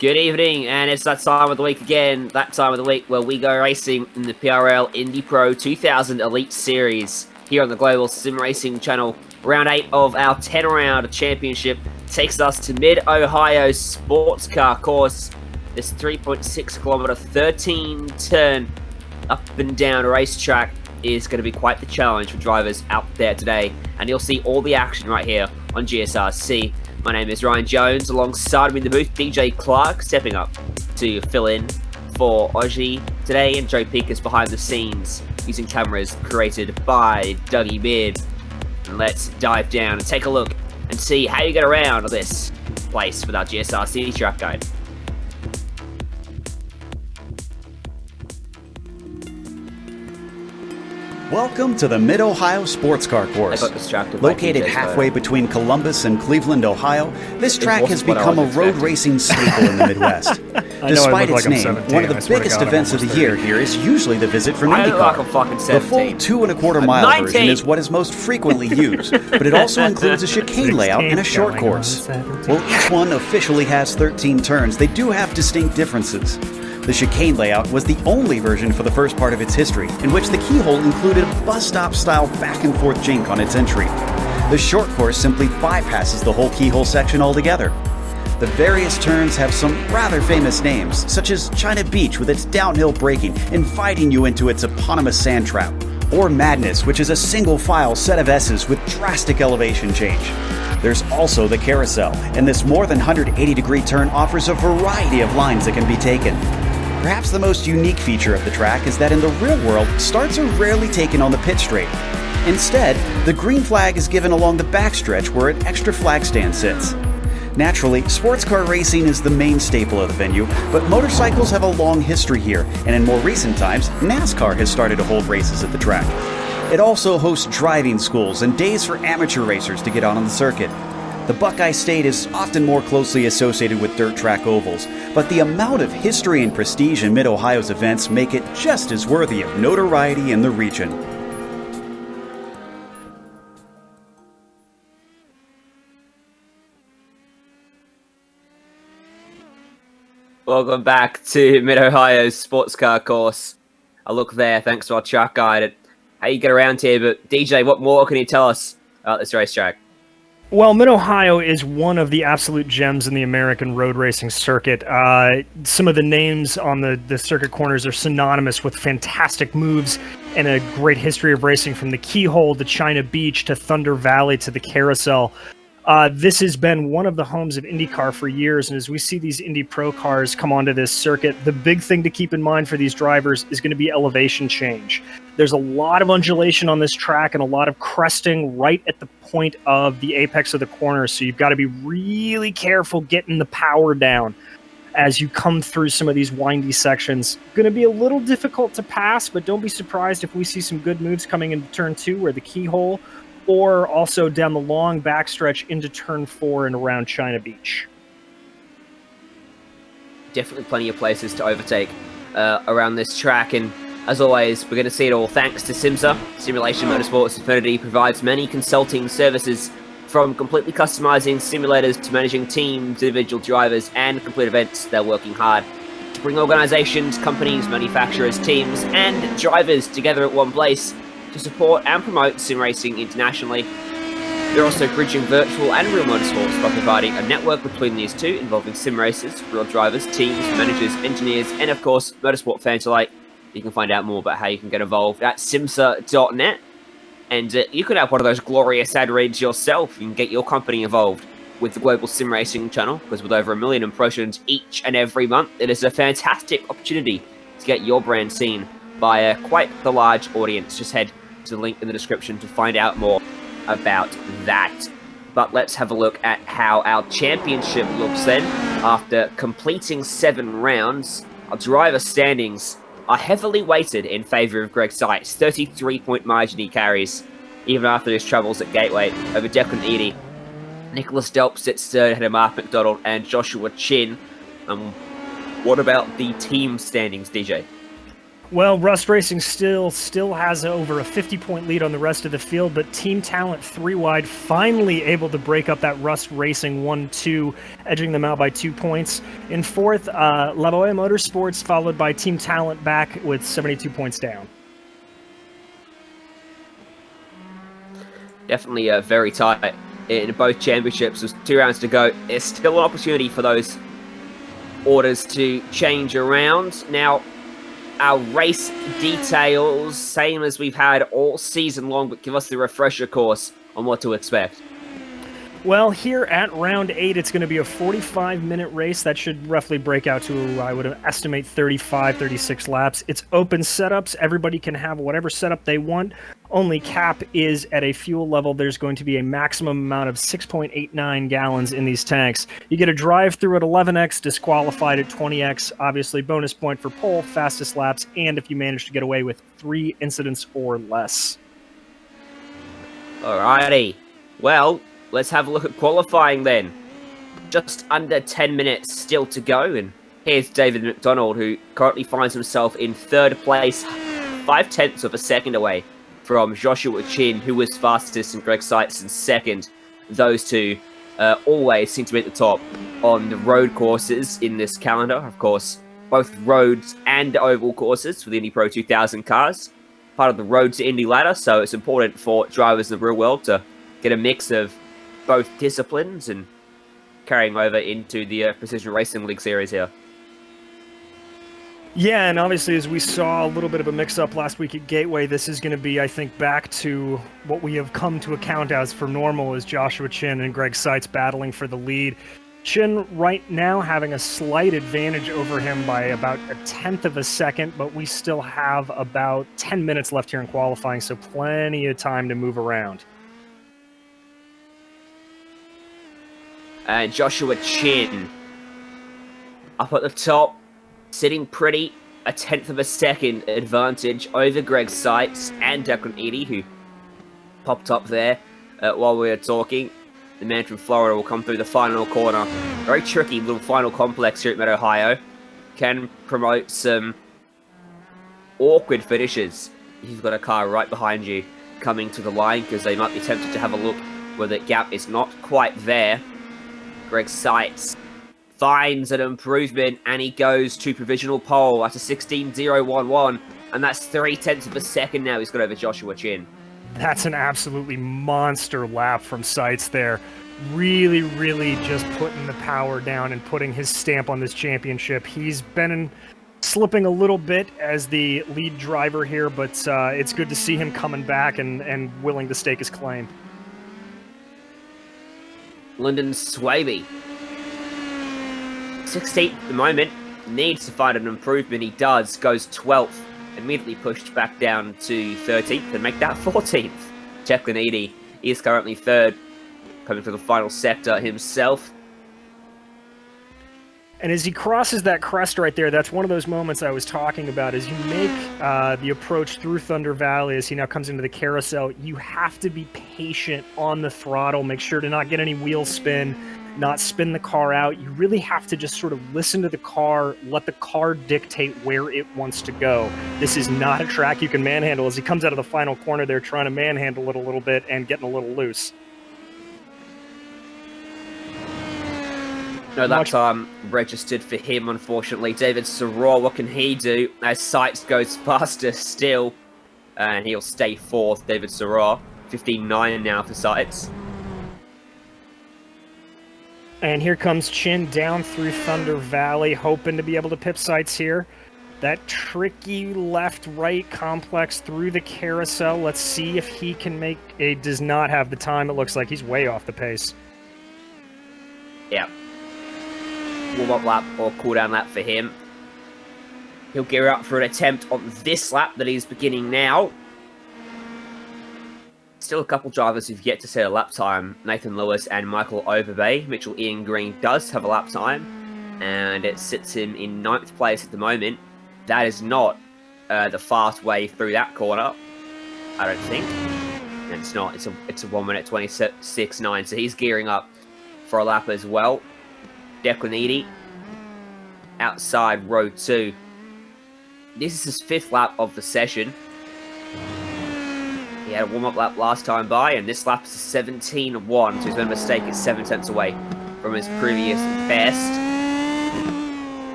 Good evening, and it's that time of the week again, that time of the week where we go racing in the PRL Indy Pro 2000 Elite Series here on the Global SimRacing Channel. Round 8 of our 10-round championship takes us to Mid-Ohio sports car course. This 3.6 kilometer, 13-turn up and down racetrack is going to be quite the challenge for drivers out there today, and you'll see all the action right here on GSRC. My name is Ryan Jones, alongside me in the booth, DJ Clark, stepping up to fill in for Ozzy today, and Joe Peak is behind the scenes, using cameras created by Dougie Beard. And let's dive down and take a look and see how you get around this place with our GSRC track guide. Welcome to the Mid-Ohio Sports Car Course. Located halfway between Columbus and Cleveland, Ohio, this track has become a road racing staple in the Midwest. Despite its name, one of the biggest events of the year here is usually the visit from IndyCar. The full 2.25 mile version is what is most frequently used, but it also includes a chicane layout and a short course. While each one officially has 13 turns, they do have distinct differences. The chicane layout was the only version for the first part of its history, in which the keyhole included a bus stop-style back-and-forth jink on its entry. The short course simply bypasses the whole keyhole section altogether. The various turns have some rather famous names, such as China Beach with its downhill braking, inviting you into its eponymous sand trap, or Madness, which is a single-file set of S's with drastic elevation change. There's also the carousel, and this more than 180-degree turn offers a variety of lines that can be taken. Perhaps the most unique feature of the track is that in the real world, starts are rarely taken on the pit straight. Instead, the green flag is given along the backstretch where an extra flag stand sits. Naturally, sports car racing is the main staple of the venue, but motorcycles have a long history here, and in more recent times, NASCAR has started to hold races at the track. It also hosts driving schools and days for amateur racers to get on the circuit. The Buckeye State is often more closely associated with dirt track ovals, but the amount of history and prestige in Mid-Ohio's events make it just as worthy of notoriety in the region. Welcome back to Mid-Ohio's sports car course. A look there, thanks to our track guide at how you get around here. But DJ, what more can you tell us about this racetrack? Well, Mid-Ohio is one of the absolute gems in the American road racing circuit. Some of the names on the circuit corners are synonymous with fantastic moves and a great history of racing, from the Keyhole to China Beach to Thunder Valley to the Carousel. This has been one of the homes of IndyCar for years, and as we see these Indy Pro cars come onto this circuit, the big thing to keep in mind for these drivers is going to be elevation change. There's a lot of undulation on this track and a lot of cresting right at the point of the apex of the corner, so you've got to be really careful getting the power down as you come through some of these windy sections. Going to be a little difficult to pass, but don't be surprised if we see some good moves coming into turn 2 where the Keyhole, or also down the long backstretch into turn 4 and around China Beach. Definitely plenty of places to overtake around this track, and as always, we're going to see it all thanks to Simsa. Simulation Motorsports Infinity provides many consulting services, from completely customizing simulators to managing teams, individual drivers, and complete events. They're working hard to bring organizations, companies, manufacturers, teams, and drivers together at one place to support and promote sim racing internationally. They're also bridging virtual and real motorsports by providing a network between these two, involving sim racers, real drivers, teams, managers, engineers, and of course, motorsport fans alike. You can find out more about how you can get involved at simsa.net. And you could have one of those glorious ad reads yourself. You can get your company involved with the Global SimRacing Channel, because with over 1 million impressions each and every month, it is a fantastic opportunity to get your brand seen by quite the large audience. Just head to the link in the description to find out more about that. But let's have a look at how our championship looks then. After completing 7 rounds, our driver standings are heavily weighted in favour of Greg Sykes. 33-point margin he carries, even after his troubles at Gateway, over Declan Eady. Nicholas Delp sits third ahead of Mark McDonald and Joshua Chin. What about the team standings, DJ? Well, Rust Racing still has over a 50-point lead on the rest of the field, but Team Talent 3 wide finally able to break up that Rust Racing 1-2, edging them out by 2 points. In fourth, La Bohea Motorsports, followed by Team Talent back with 72 points down. Definitely very tight in both championships. There's 2 rounds to go. There's still an opportunity for those orders to change around. Now, our race details, same as we've had all season long, but give us the refresher course on what to expect. Well, here at round 8, it's going to be a 45-minute race. That should roughly break out to, I would estimate, 35, 36 laps. It's open setups. Everybody can have whatever setup they want. Only cap is at a fuel level. There's going to be a maximum amount of 6.89 gallons in these tanks. You get a drive-through at 11x, disqualified at 20x. Obviously, bonus point for pole, fastest laps, and if you manage to get away with 3 incidents or less. Alrighty. Well, let's have a look at qualifying then. Just under 10 minutes still to go, and here's David McDonald, who currently finds himself in 3rd place, 0.5 of a second away from Joshua Chin, who was fastest, and Greg Seitz in 2nd. Those two always seem to be at the top on the road courses in this calendar. Of course, both roads and oval courses for the Indy Pro 2000 cars. Part of the Road to Indy ladder, so it's important for drivers in the real world to get a mix of both disciplines and carrying over into the Precision Racing League series here. Yeah, and obviously, as we saw a little bit of a mix-up last week at Gateway, this is going to be, I think, back to what we have come to account as for normal, is Joshua Chin and Greg Seitz battling for the lead. Chin right now having a slight advantage over him by about 1/10 of a second, but we still have about 10 minutes left here in qualifying, so plenty of time to move around. And Joshua Chin up at the top, sitting pretty, 1/10 of a second advantage over Greg Seitz and Declan Eady, who popped up there while we were talking. The man from Florida will come through the final corner. Very tricky little final complex here at Mid-Ohio. Can promote some awkward finishes. You've got a car right behind you coming to the line, because they might be tempted to have a look where the gap is not quite there. Greg Seitz finds an improvement, and he goes to provisional pole at a 16.011, and that's 0.3 of a second now he's got over Joshua Chin. That's an absolutely monster lap from Seitz there. Really, really just putting the power down and putting his stamp on this championship. He's been slipping a little bit as the lead driver here, but it's good to see him coming back and willing to stake his claim. Lyndon Swaby, 16th at the moment, needs to find an improvement. He does, goes 12th, immediately pushed back down to 13th and make that 14th. Declan Eady is currently 3rd, coming to the final sector himself. And as he crosses that crest right there, that's one of those moments I was talking about. As you make the approach through Thunder Valley, as he now comes into the carousel, you have to be patient on the throttle. Make sure to not get any wheel spin, not spin the car out. You really have to just sort of listen to the car, let the car dictate where it wants to go. This is not a track you can manhandle. As he comes out of the final corner there, trying to manhandle it a little bit and getting a little loose. No lap time registered for him, unfortunately. David Soror, what can he do? As Seitz goes faster still, and he'll stay 4th. David Soror, 15.9 now for Seitz. And here comes Chin down through Thunder Valley, hoping to be able to pip Seitz here. That tricky left-right complex through the carousel. Let's see if he can make a... Does not have the time. It looks like he's way off the pace. Yeah. Warm-up lap or cool-down lap for him. He'll gear up for an attempt on this lap that he's beginning now. Still a couple drivers who've yet to set a lap time. Nathan Lewis and Michael Overbay. Mitchell Ian Green does have a lap time, and it sits him in 9th place at the moment. That is not the fast way through that corner, I don't think. And it's not. It's a 1 minute 26.9, so he's gearing up for a lap as well. Declan Eady outside row 2. This is his 5th lap of the session. He had a warm-up lap last time by, and this lap is a 17.1, so he's made a mistake. It's 7 tenths away from his previous best.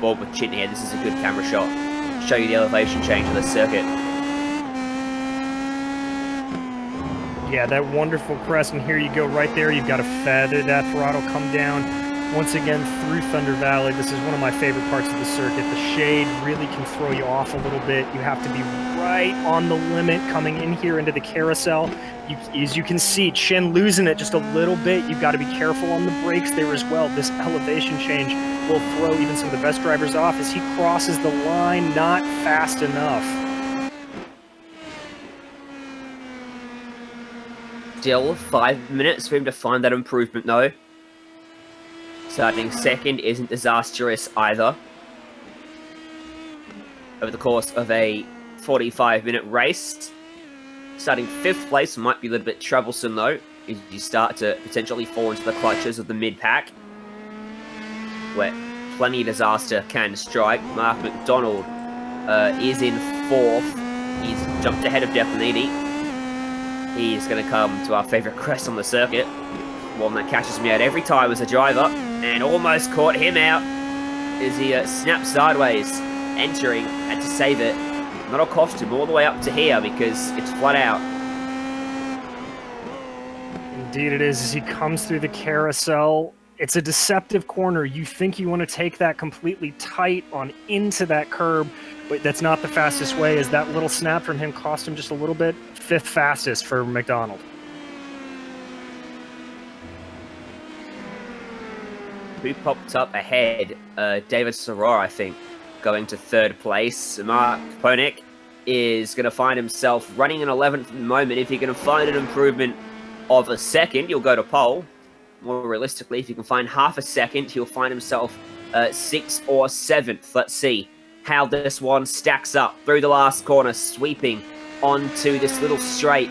Bob with Chin here. This is a good camera shot. Show you the elevation change of the circuit. Yeah, that wonderful crest, and here you go right there. You've got to feather that throttle, come down once again through Thunder Valley. This is one of my favorite parts of the circuit. The shade really can throw you off a little bit. You have to be right on the limit coming in here into the carousel. As you can see, Chin losing it just a little bit. You've got to be careful on the brakes there as well. This elevation change will throw even some of the best drivers off as he crosses the line not fast enough. Still 5 minutes for him to find that improvement though. Starting second isn't disastrous either. Over the course of a 45-minute race. Starting 5th place might be a little bit troublesome though, as you start to potentially fall into the clutches of the mid-pack, where plenty of disaster can strike. Mark McDonald is in 4th. He's jumped ahead of Indy. He's going to come to our favourite crest on the circuit. One that catches me out every time as a driver, and almost caught him out as he snapped sideways, entering, had to save it. That'll cost him all the way up to here because it's flat out. Indeed it is, as he comes through the carousel. It's a deceptive corner. You think you want to take that completely tight on into that curb, but that's not the fastest way, as that little snap from him cost him just a little bit. 5th fastest for McDonald. Who popped up ahead? David Soror, I think, going to 3rd place. Mark Ponik is going to find himself running in 11th at the moment. If he can find an improvement of a 2nd, he'll go to pole. More realistically, if you can find half a 2nd, he'll find himself 6th or 7th. Let's see how this one stacks up through the last corner, sweeping onto this little straight.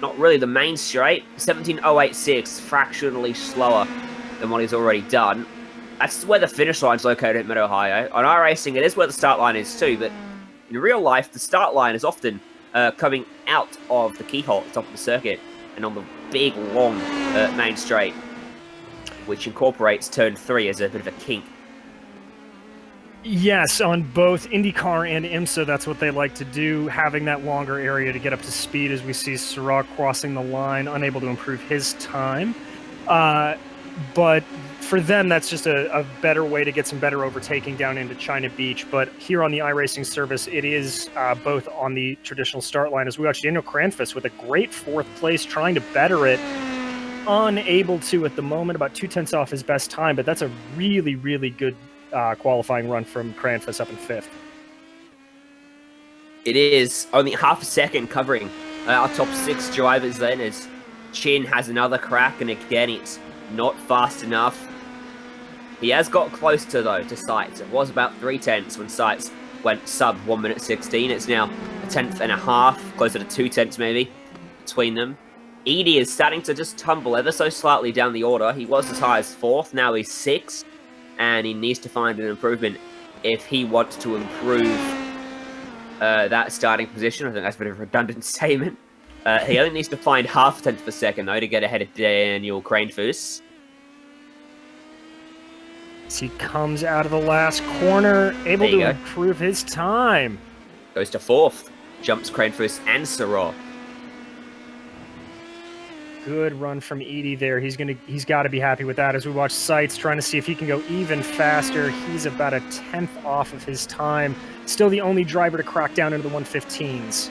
Not really the main straight. 17.086, fractionally slower than what he's already done. That's where the finish line's located at Mid-Ohio. On iRacing, it is where the start line is too, but in real life, the start line is often coming out of the keyhole at the top of the circuit and on the big, long main straight, which incorporates turn 3 as a bit of a kink. Yes, on both IndyCar and IMSA, that's what they like to do, having that longer area to get up to speed, as we see Sirach crossing the line, unable to improve his time. But for them, that's just a better way to get some better overtaking down into China Beach. But here on the iRacing service, it is both on the traditional start line, as we watch Daniel Kranfus with a great 4th place, trying to better it. Unable to at the moment, about 2 tenths off his best time, but that's a really, really good qualifying run from Kranfus up in 5th. It is only half a second covering our top 6 drivers then, as Chin has another crack, and again it's not fast enough. He has got closer though to Sights. It was about 3 tenths when Sights went sub 1 minute 16. It's now a 1.5 tenths, closer to 2 tenths maybe between them. Edie is starting to just tumble ever so slightly down the order. He was as high as 4th, now he's 6th, and he needs to find an improvement if he wants to improve that starting position. I think that's a bit of a redundant statement. He only needs to find half a tenth per second though to get ahead of Daniel Kranfus. As he comes out of the last corner, able to improve his time. Goes to 4th, jumps Kranfus and Soror. Good run from Edie there. He's got to be happy with that, as we watch Sights trying to see if he can go even faster. He's about a 10th off of his time. Still the only driver to crack down into the 115s.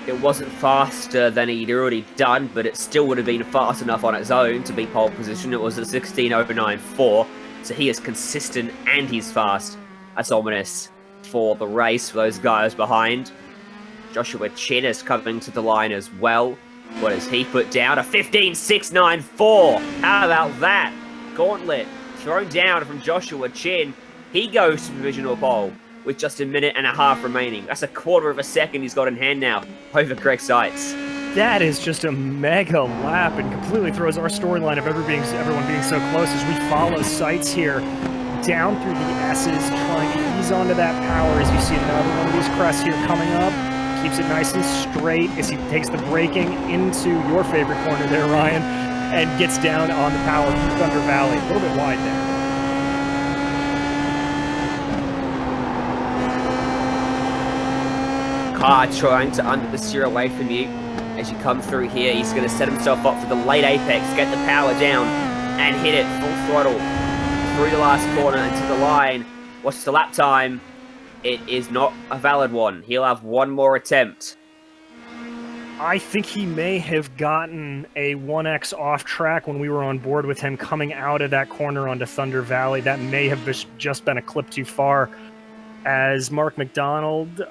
It wasn't faster than he'd already done, but it still would have been fast enough on its own to be pole position. It was a 16.094, so he is consistent and he's fast. That's ominous for the race for those guys behind. Joshua Chin is coming to the line as well. What has he put down? A 15.694. How about that? Gauntlet thrown down from Joshua Chin. He goes to provisional pole with just 1.5 minutes remaining. That's a 1/4 second he's got in hand now over Greg Sights. That is just a mega lap and completely throws our storyline of everyone being so close as we follow Sights here. down through the S's, trying to ease onto that power as you see another one of these crests here coming up. Keeps it nice and straight as he takes the braking into your favorite corner there, Ryan, and gets down on the power from Thunder Valley. A little bit wide there. Car trying to under-steer away from you. As you come through here, he's going to set himself up for the late apex, get the power down, and hit it full throttle through the last corner and to the line. What's the lap time? It is not a valid one. He'll have one more attempt. I think he may have gotten a 1x off track when we were on board with him coming out of that corner onto Thunder Valley. That may have just been a clip too far. As Mark McDonald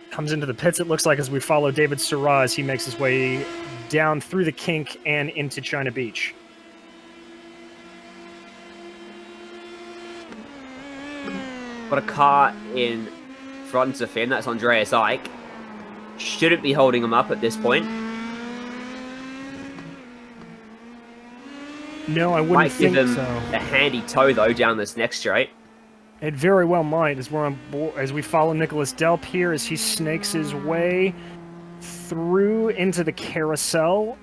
comes into the pits, it looks like, as we follow David Sirra as he makes his way down through the kink and into China Beach. Got a car in front of him, that's Andreas Ike. Shouldn't be holding him up at this point. No, I wouldn't might think give him so. A handy tow, though, down this next straight. It very well might, as we're on board, as we follow Nicholas Delp here as he snakes his way through into the carousel.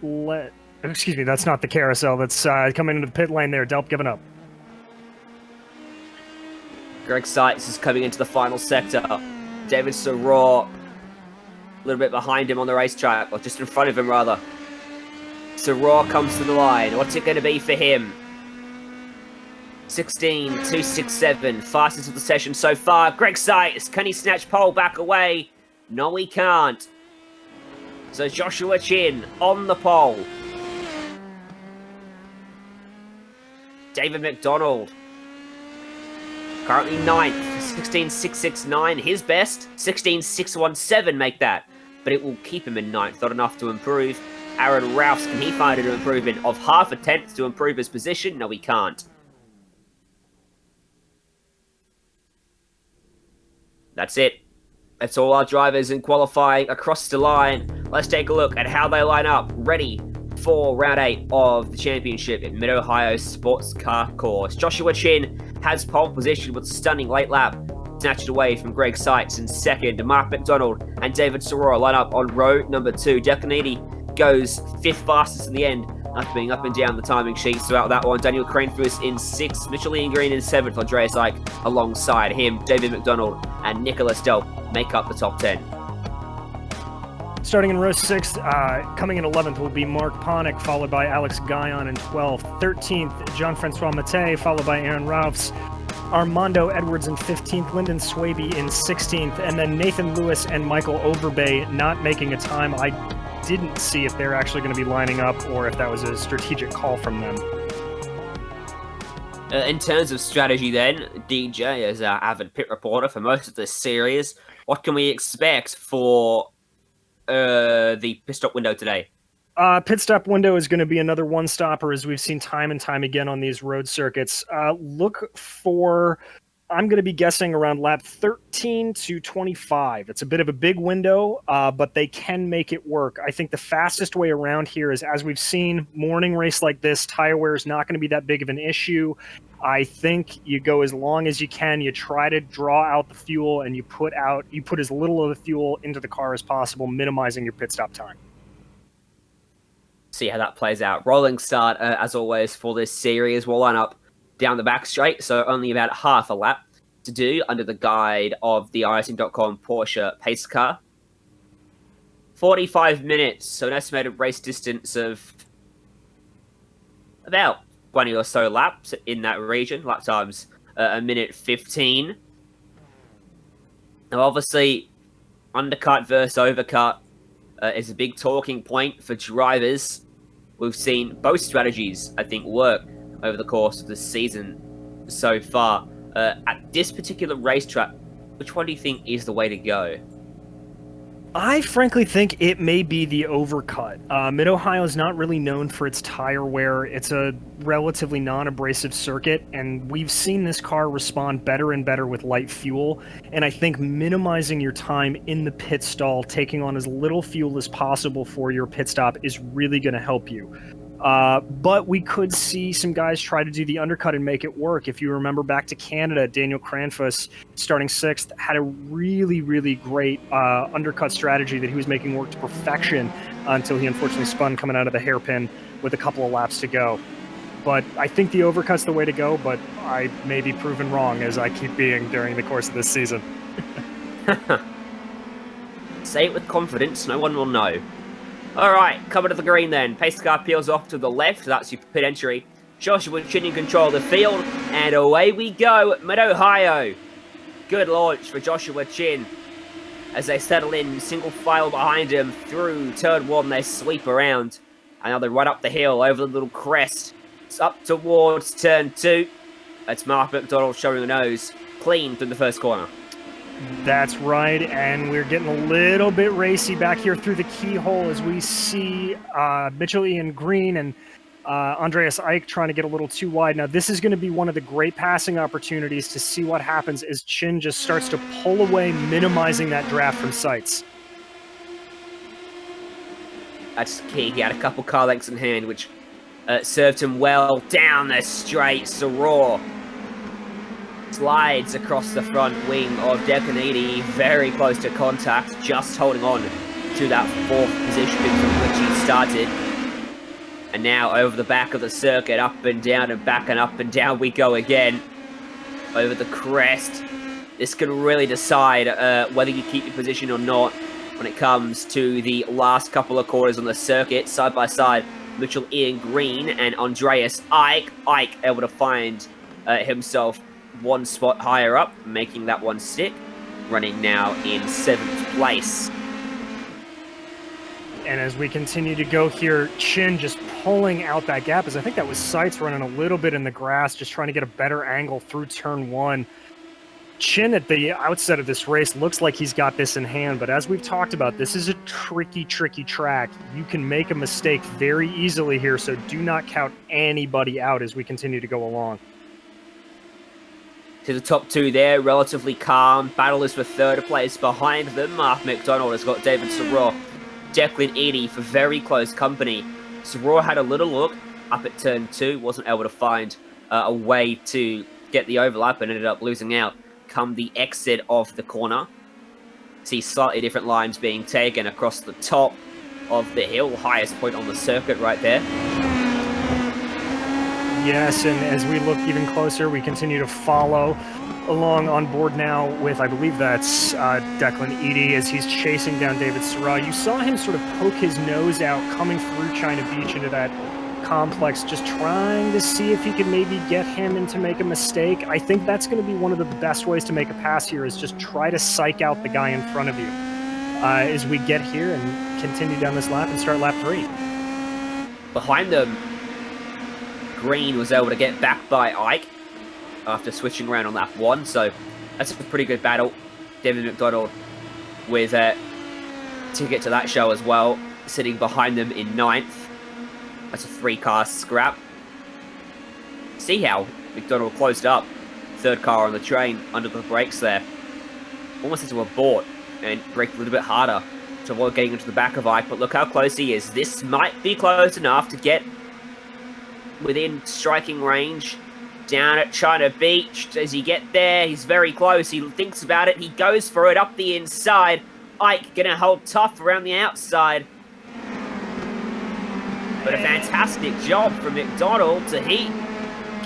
Excuse me, that's not the carousel. That's coming into the pit lane there. Delp giving up. Greg Seitz is coming into the final sector. David Sirra, a little bit behind him on the racetrack, or just in front of him, rather. Sirra comes to the line. What's it going to be for him? 16.267, fastest of the session so far. Greg Seitz, can he snatch pole back away? No, he can't. So Joshua Chin on the pole. David McDonald, currently 9th, 16.669. His best, 16.617 make that. But it will keep him in 9th, not enough to improve. Aaron Rouse, can he find an improvement of half a tenth to improve his position? No, he can't. That's it. That's all our drivers in qualifying across the line. Let's take a look at how they line up, ready for round 8 of the championship in Mid-Ohio Sports Car Course. Joshua Chin has pole position with a stunning late lap, snatched away from Greg Seitz in second. Mark McDonald and David Sirra line up on row number 2. Declanidi goes 5th fastest in the end, after being up and down the timing sheets throughout that one. Daniel Cranefus in 6th, Mitchell Ian Green in 7th, Andreas Ike alongside him. David McDonald and Nicholas Delp make up the top 10. Starting in row 6, coming in 11th will be Mark Ponick, followed by Alex Guyon in 12th. 13th, Jean-Francois Matte, followed by Aaron Roufs. Armando Edwards in 15th, Lyndon Swaby in 16th, and then Nathan Lewis and Michael Overbay not making a time. I didn't see if they're actually going to be lining up or if that was a strategic call from them. In terms of strategy then, DJ, as our avid pit reporter for most of this series, what can we expect for the pit stop window today? Pit stop window is going to be another one-stopper, as we've seen time and time again on these road circuits. Look for, I'm going to be guessing, around lap 13 to 25. It's a bit of a big window, but they can make it work. I think the fastest way around here is, as we've seen, morning race like this, tire wear is not going to be that big of an issue. I think you go as long as you can. You try to draw out the fuel, and you put as little of the fuel into the car as possible, minimizing your pit stop time. See how that plays out. Rolling start, as always, for this series. We'll line up down the back straight, so only about half a lap to do under the guide of the iRacing.com Porsche pace car. 45 minutes, so an estimated race distance of about 20 or so laps in that region. Lap times a minute 15. Now, obviously, undercut versus overcut is a big talking point for drivers. We've seen both strategies, I think, work over the course of the season so far. At this particular racetrack, which one do you think is the way to go? I frankly think it may be the overcut. Mid-Ohio is not really known for its tire wear. It's a relatively non-abrasive circuit, and we've seen this car respond better and better with light fuel. And I think minimizing your time in the pit stall, taking on as little fuel as possible for your pit stop, is really going to help you. But we could see some guys try to do the undercut and make it work. If you remember back to Canada, Daniel Cranfuss, starting 6th, had a really, really great undercut strategy that he was making work to perfection until he unfortunately spun coming out of the hairpin with a couple of laps to go. But I think the overcut's the way to go, but I may be proven wrong, as I keep being during the course of this season. Say it with confidence, no one will know. Alright, coming to the green then. Pace car peels off to the left, that's your pit entry. Joshua Chin in control of the field, and away we go, Mid-Ohio. Good launch for Joshua Chin. As they settle in, single file behind him through turn 1, they sweep around. And now they run up the hill over the little crest. It's up towards turn 2. It's Mark McDonald showing the nose, clean through the first corner. That's right, and we're getting a little bit racy back here through the keyhole as we see Mitchell Ian Green and Andreas Eick trying to get a little too wide. Now, this is going to be one of the great passing opportunities to see what happens as Chin just starts to pull away, minimizing that draft from sights. That's key. He had a couple car lengths in hand, which served him well down the straight. Soror slides across the front wing of Declanidi, very close to contact, just holding on to that 4th position from which he started. And now over the back of the circuit, up and down and back and up and down we go again. Over the crest. This can really decide whether you keep your position or not when it comes to the last couple of quarters on the circuit. Side by side, Mitchell Ian Green and Andreas Eick. Eick able to find himself one spot higher up, making that one stick. Running now in 7th place. And as we continue to go here, Chin just pulling out that gap, as I think that was Sights running a little bit in the grass, just trying to get a better angle through turn 1. Chin at the outset of this race looks like he's got this in hand, but as we've talked about, this is a tricky, tricky track. You can make a mistake very easily here, so do not count anybody out as we continue to go along. To the top 2 there, relatively calm. Battle is for 3rd place. Behind them, Mark McDonald has got David Soror. Declan Eady for very close company. Soror had a little look up at turn 2, wasn't able to find a way to get the overlap and ended up losing out come the exit of the corner. See slightly different lines being taken across the top of the hill, highest point on the circuit right there. Yes, and as we look even closer, we continue to follow along on board now with, I believe that's Declan Eady, as he's chasing down David Soror. You saw him sort of poke his nose out coming through China Beach into that complex, just trying to see if he could maybe get him in to make a mistake. I think that's going to be one of the best ways to make a pass here, is just try to psych out the guy in front of you as we get here and continue down this lap and start lap 3. Behind them, Green was able to get back by Eick after switching around on lap 1, so that's a pretty good battle. David McDonald with a ticket to that show as well, sitting behind them in 9th. That's a 3-car scrap. See how McDonald closed up. 3rd car on the train under the brakes there. Almost had to abort and brake a little bit harder to avoid getting into the back of Eick, but look how close he is. This might be close enough to get within striking range down at China Beach. Does he get there? He's very close. He thinks about it. He goes for it up the inside. Eick gonna hold tough around the outside. But a fantastic job from McDonald to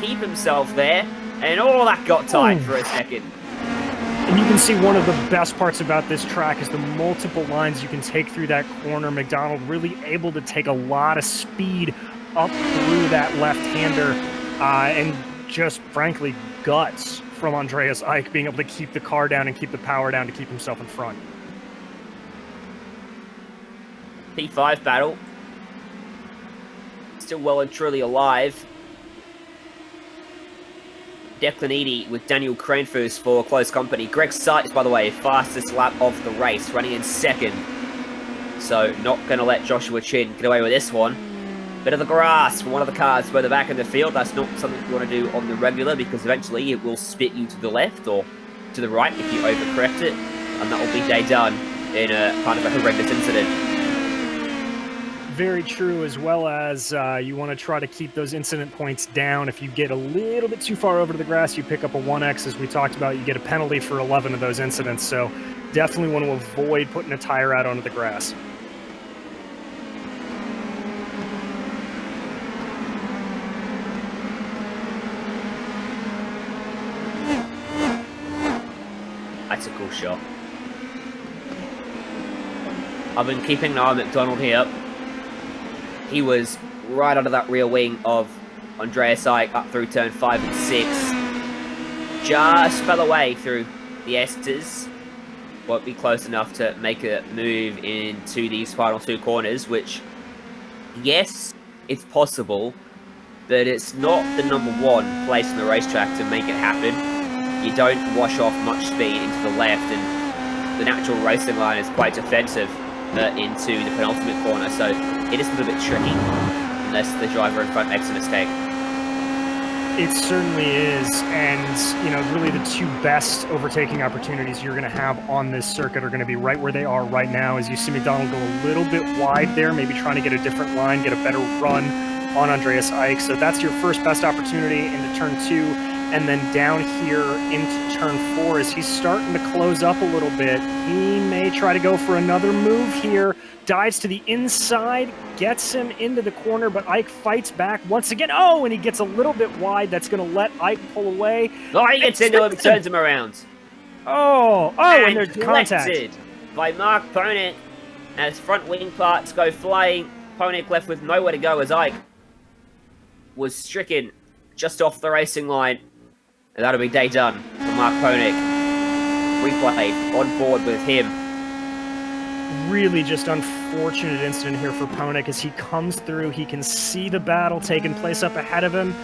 keep himself there. And all that got tight for a second. And you can see one of the best parts about this track is the multiple lines you can take through that corner. McDonald really able to take a lot of speed up through that left-hander, and just, frankly, guts from Andreas Eick being able to keep the car down and keep the power down to keep himself in front. P5 battle. Still well and truly alive. Declan Eady with Daniel Cranfuss for close company. Greg Sights, by the way, fastest lap of the race, running in 2nd. So not going to let Joshua Chin get away with this one. Bit of the grass for one of the cars further back in the field. That's not something you want to do on the regular, because eventually it will spit you to the left or to the right if you overcorrect it, and that will be day done in a kind of a horrendous incident. Very true, as well as you want to try to keep those incident points down. If you get a little bit too far over to the grass, you pick up a 1x, as we talked about. You get a penalty for 11 of those incidents, so definitely want to avoid putting a tire out onto the grass. That's a cool shot. I've been keeping an eye on McDonald here. He was right under that rear wing of Andreas Ike up through turn 5 and 6. Just fell away through the Esters. Won't be close enough to make a move into these final 2 corners, which, yes, it's possible, but it's not the #1 place in the racetrack to make it happen. You don't wash off much speed into the left, and the natural racing line is quite defensive into the penultimate corner, so it is a little bit tricky unless the driver in front makes a mistake. It certainly is, and really the 2 best overtaking opportunities you're going to have on this circuit are going to be right where they are right now, as you see McDonald go a little bit wide there, maybe trying to get a different line, get a better run on Andreas Ike. So that's your first best opportunity into turn 2. And then down here into turn 4, as he's starting to close up a little bit, he may try to go for another move here. Dives to the inside, gets him into the corner, but Ike fights back once again. Oh, and he gets a little bit wide. That's going to let Ike pull away. Oh, he gets into him, turns him around. And there's contact. By Mark Ponick as front wing parts go flying. Ponick left with nowhere to go as Ike was stricken just off the racing line. And that'll be day done for Mark Ponick. Replayed on board with him. Really just unfortunate incident here for Ponick as he comes through. He can see the battle taking place up ahead of him.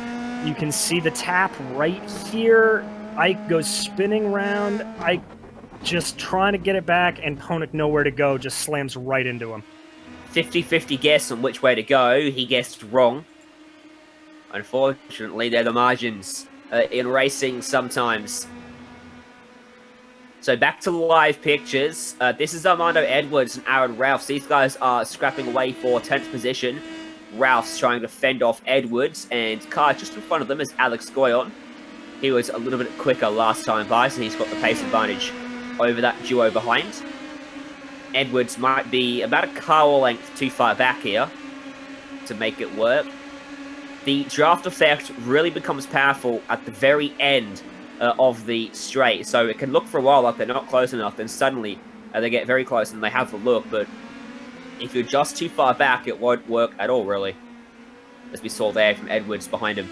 You can see the tap right here. Ike goes spinning round. Ike just trying to get it back, and Ponick nowhere to go, just slams right into him. 50-50 guess on which way to go. He guessed wrong. Unfortunately, they're the margins in racing sometimes. So back to live pictures. This is Armando Edwards and Aaron Ralphs. These guys are scrapping away for 10th position. Ralphs trying to fend off Edwards, and car just in front of them is Alex Goyon. He was a little bit quicker last time by, so he's got the pace advantage over that duo behind. Edwards might be about a car length too far back here to make it work. The draft effect really becomes powerful at the very end of the straight, so it can look for a while like they're not close enough, then suddenly they get very close and they have the look, but if you're just too far back, it won't work at all, really, as we saw there from Edwards behind him.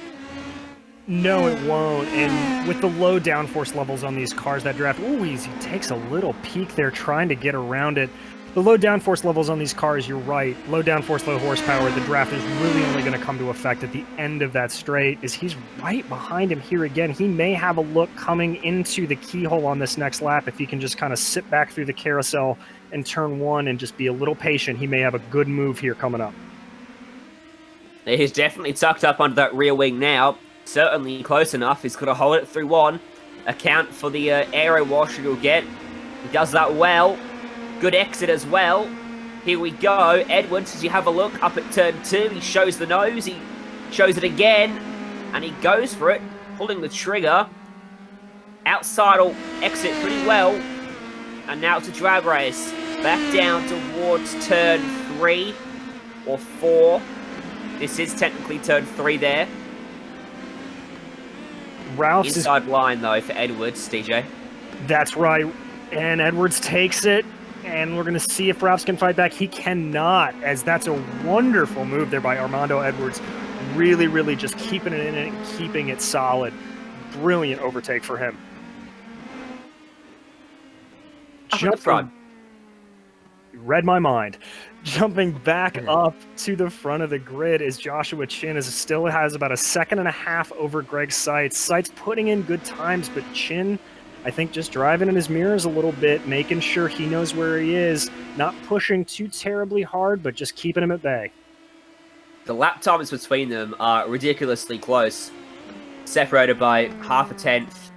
No, it won't, and with the low downforce levels on these cars, that draft, he takes a little peek there trying to get around it. The low downforce levels on these cars, you're right, low downforce, low horsepower, the draft is really only going to come to effect at the end of that straight, as he's right behind him here again. He may have a look coming into the keyhole on this next lap if he can just kind of sit back through the carousel in turn 1 and just be a little patient. He may have a good move here coming up. He's definitely tucked up under that rear wing now. Certainly close enough. He's got to hold it through 1. Account for the aero wash he'll get. He does that well. Good exit as well. Here we go. Edwards, as you have a look up at turn 2, he shows the nose. He shows it again. And he goes for it, pulling the trigger. Outside will exit pretty well. And now it's a drag race. Back down towards turn 3 or 4. This is technically turn 3 there. Ralph's inside line, though, for Edwards, DJ. That's right. And Edwards takes it. And we're going to see if Ralphs can fight back. He cannot, as that's a wonderful move there by Armando Edwards. Really, really just keeping it in and keeping it solid. Brilliant overtake for him. Jump front. Read my mind. Jumping back up to the front of the grid is Joshua Chin, still has about a 1.5 seconds over Greg Seitz. Seitz putting in good times, but Chin, I think, just driving in his mirrors a little bit, making sure he knows where he is, not pushing too terribly hard, but just keeping him at bay. The lap times between them are ridiculously close, separated by half a tenth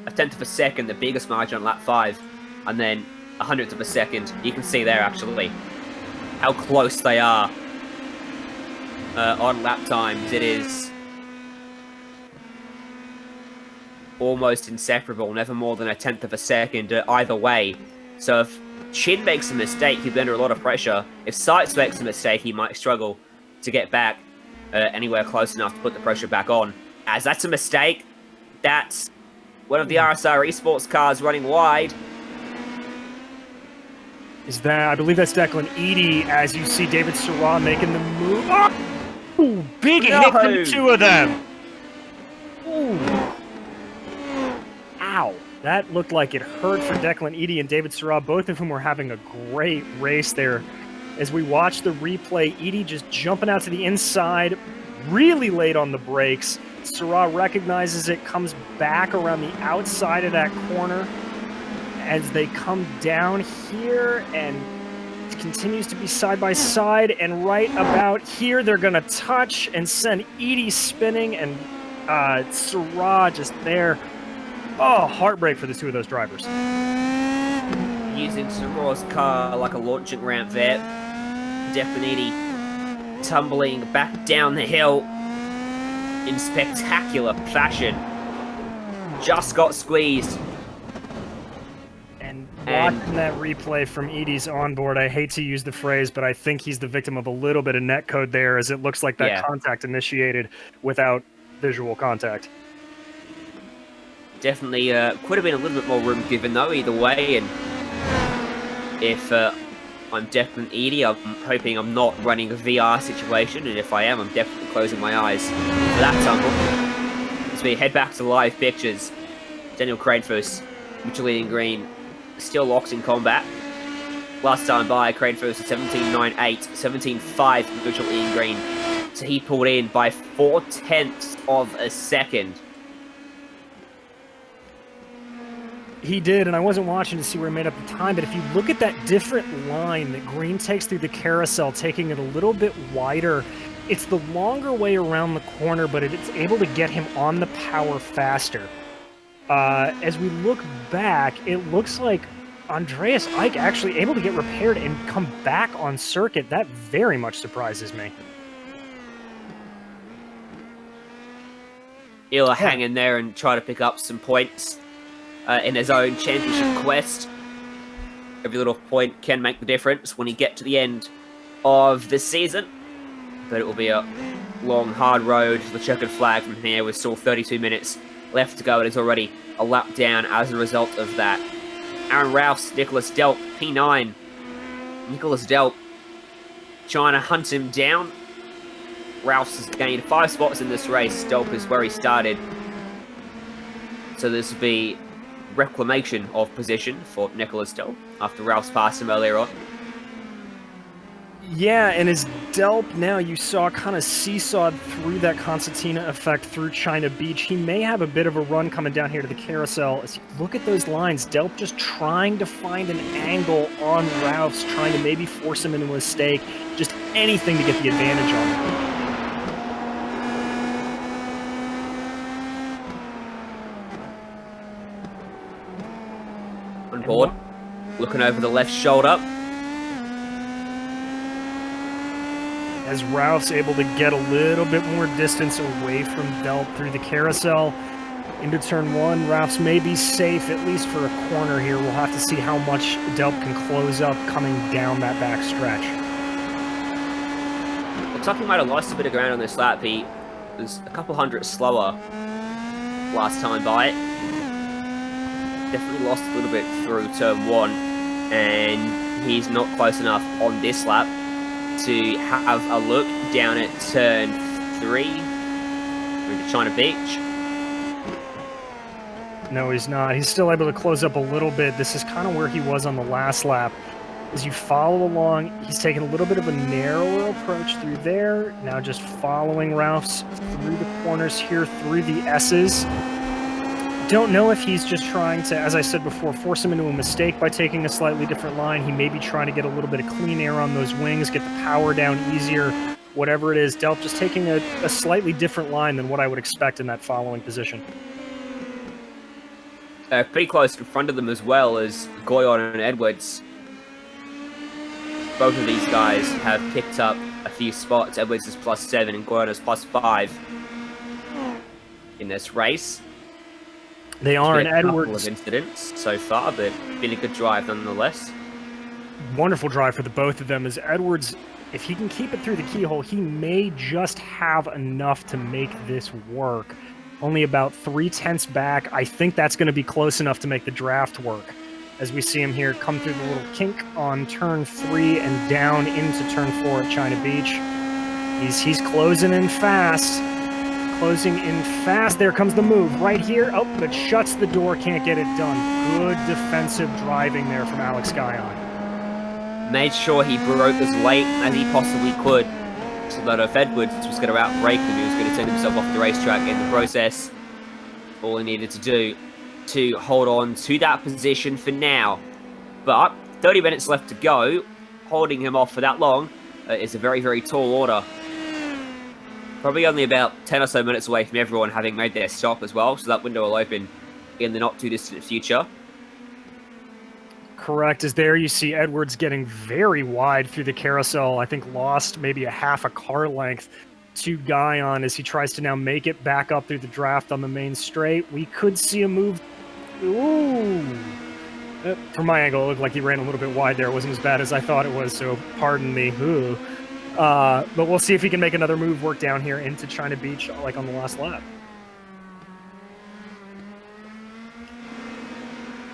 of a second, the biggest margin on lap 5, and then 100th of a second. You can see there, actually. how close they are on lap times. It is almost inseparable, never more than 1/10 of a second either way. So if Chin makes a mistake, he'll be under a lot of pressure. If Sykes makes a mistake, he might struggle to get back anywhere close enough to put the pressure back on. As that's a mistake, that's one of the RSR Esports cars running wide. Is that, I believe that's Declan Eady, as you see David Sirah making the move. Oh, big hit from the two of them. Ooh. Ow. That looked like it hurt for Declan Eady and David Sirah, both of whom were having a great race there. As we watch the replay, Eady just jumping out to the inside, really late on the brakes. Sirah recognizes it, comes back around the outside of that corner as they come down here, and it continues to be side by side, and right about here they're going to touch and send Eady spinning, and Sirah just there. Oh, heartbreak for the two of those drivers. Using Sirah's car like a launching ramp there. Definitely tumbling back down the hill in spectacular fashion. Just got squeezed. And watching that replay from Eady's onboard, I hate to use the phrase, but I think he's the victim of a little bit of netcode there, as it looks like that contact initiated without visual contact. Definitely could have been a little bit more room given though, either way. And if I'm Declan Eady, I'm hoping I'm not running a VR situation, and if I am, I'm definitely closing my eyes for that tumble. As we head back to live pictures, Daniel Cranefuss, Mitchell Ian Green, still locked in combat. Last time by, Cranefuss at 17.98, 17.5 Mitchell Ian Green. So he pulled in by 0.4 of a second. He did, and I wasn't watching to see where he made up the time, but if you look at that different line that Green takes through the carousel, taking it a little bit wider, it's the longer way around the corner, but it's able to get him on the power faster. As we look back, it looks like Andreas Eick actually able to get repaired and come back on circuit. That very much surprises me. He'll hang in there and try to pick up some points in his own championship quest. Every little point can make the difference when you get to the end of the season. But it will be a long, hard road to the checkered flag from here, with still 32 minutes left to go. It is already a lap down as a result of that. Aaron Rouse, Nicholas Delp, P9. Nicholas Delp trying to hunt him down. Rouse has gained 5 spots in this race. Delp is where he started. So this will be reclamation of position for Nicholas Delp after Rouse passed him earlier on. Yeah, and as Delp now you saw kind of seesawed through that concertina effect through China Beach, he may have a bit of a run coming down here to the carousel. As you look at those lines, Delp just trying to find an angle on Rouse, trying to maybe force him into a mistake, just anything to get the advantage on him. On board, looking over the left shoulder. As Rouse able to get a little bit more distance away from Delp through the carousel into turn 1. Rouse may be safe, at least for a corner here. We'll have to see how much Delp can close up coming down that back stretch. Looks like he might have lost a bit of ground on this lap. He was a couple hundred slower last time by. Definitely lost a little bit through turn 1, and he's not close enough on this lap to have a look down at turn 3 into China Beach. No, he's not. He's still able to close up a little bit. This is kind of where he was on the last lap. As you follow along, he's taking a little bit of a narrower approach through there. Now just following Rouse through the corners here, through the S's. Don't know if he's just trying to, as I said before, force him into a mistake by taking a slightly different line. He may be trying to get a little bit of clean air on those wings, get the power down easier, whatever it is. Delp just taking a slightly different line than what I would expect in that following position. Pretty close in front of them as well as Goyon and Edwards. both of these guys have picked up a few spots. Edwards is +7 and Goyon is +5 in this race. They are, and Edwards. A couple Edwards. of incidents so far, but been a good drive nonetheless. Wonderful drive for the both of them. As Edwards, if he can keep it through the keyhole, he may just have enough to make this work. Only about 3/10 back. I think that's going to be close enough to make the draft work. As we see him here come through the little kink on turn 3 and down into turn 4 at China Beach. He's closing in fast. Closing in fast. There comes the move right here. Oh, but shuts the door. Can't get it done. Good defensive driving there from Alex Guyon. Made sure he broke as late as he possibly could, so that if Edwards was going to outbrake him, he was going to send himself off the racetrack in the process. All he needed to do to hold on to that position for now. But 30 minutes left to go. Holding him off for that long is a very, very tall order. Probably only about 10 or so minutes away from everyone having made their stop as well, so that window will open in the not too distant future. Correct. As there you see Edwards getting very wide through the carousel. I think lost maybe a half a car length to Guyon as he tries to now make it back up through the draft on the main straight. We could see a move. Ooh. From my angle, it looked like he ran a little bit wide there. It wasn't as bad as I thought it was, so pardon me. Ooh. But we'll see if he can make another move work down here into China Beach like on the last lap.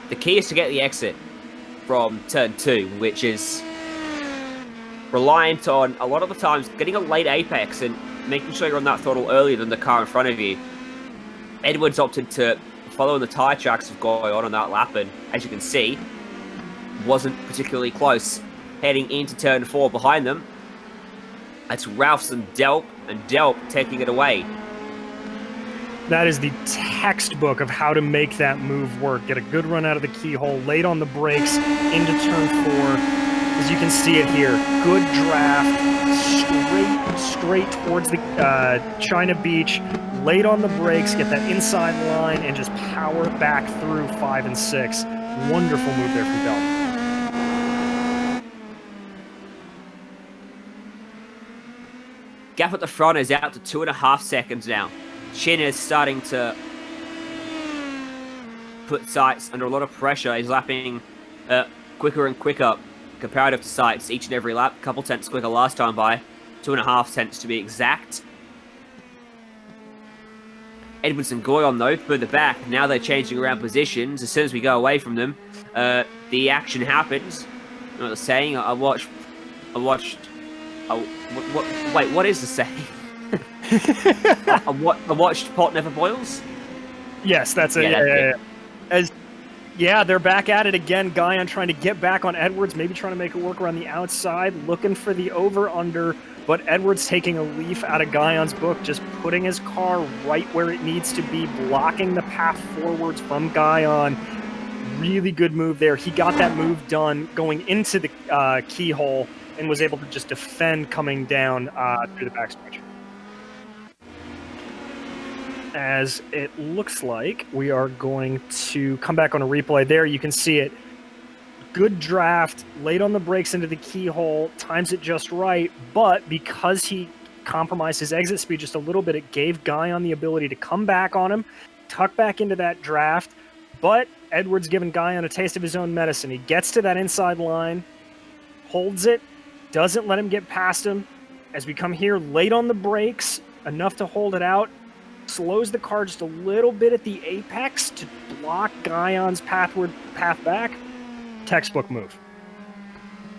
The key is to get the exit from turn 2, which is reliant on a lot of the times getting a late apex and making sure you're on that throttle earlier than the car in front of you. Edwards opted to follow in the tyre tracks of Goyon on that lap, and as you can see, wasn't particularly close. Heading into turn 4 behind them, it's Ralphs and Delp taking it away. That is the textbook of how to make that move work. Get a good run out of the keyhole, late on the brakes, into turn 4. As you can see it here, good draft, straight towards the China Beach, late on the brakes, get that inside line, and just power back through 5 and 6. Wonderful move there from Delp. Gap at the front is out to 2.5 seconds now. Chin is starting to put sights under a lot of pressure. He's lapping quicker and quicker comparative to sights each and every lap. A couple tenths quicker last time by 2.5 tenths to be exact. Edwards and Goyon though further back. Now they're changing around positions. As soon as we go away from them, the action happens. You know what they're saying? Wait, what is the saying? I watched pot never boils. Yes, that's it. Yeah, they're back at it again. Guyon trying to get back on Edwards, maybe trying to make it work around the outside, looking for the over-under, but Edwards taking a leaf out of Guyon's book, just putting his car right where it needs to be, blocking the path forwards from Guyon. Really good move there. He got that move done going into the keyhole and was able to just defend coming down through the backstretch. As it looks like we are going to come back on a replay. There you can see it. Good draft, late on the brakes into the keyhole, times it just right, but because he compromised his exit speed just a little bit, it gave Guyon the ability to come back on him, tuck back into that draft, but Edwards giving Guyon a taste of his own medicine. He gets to that inside line, holds it, doesn't let him get past him. As we come here late on the brakes, enough to hold it out, slows the car just a little bit at the apex to block Guyon's path back. Textbook move.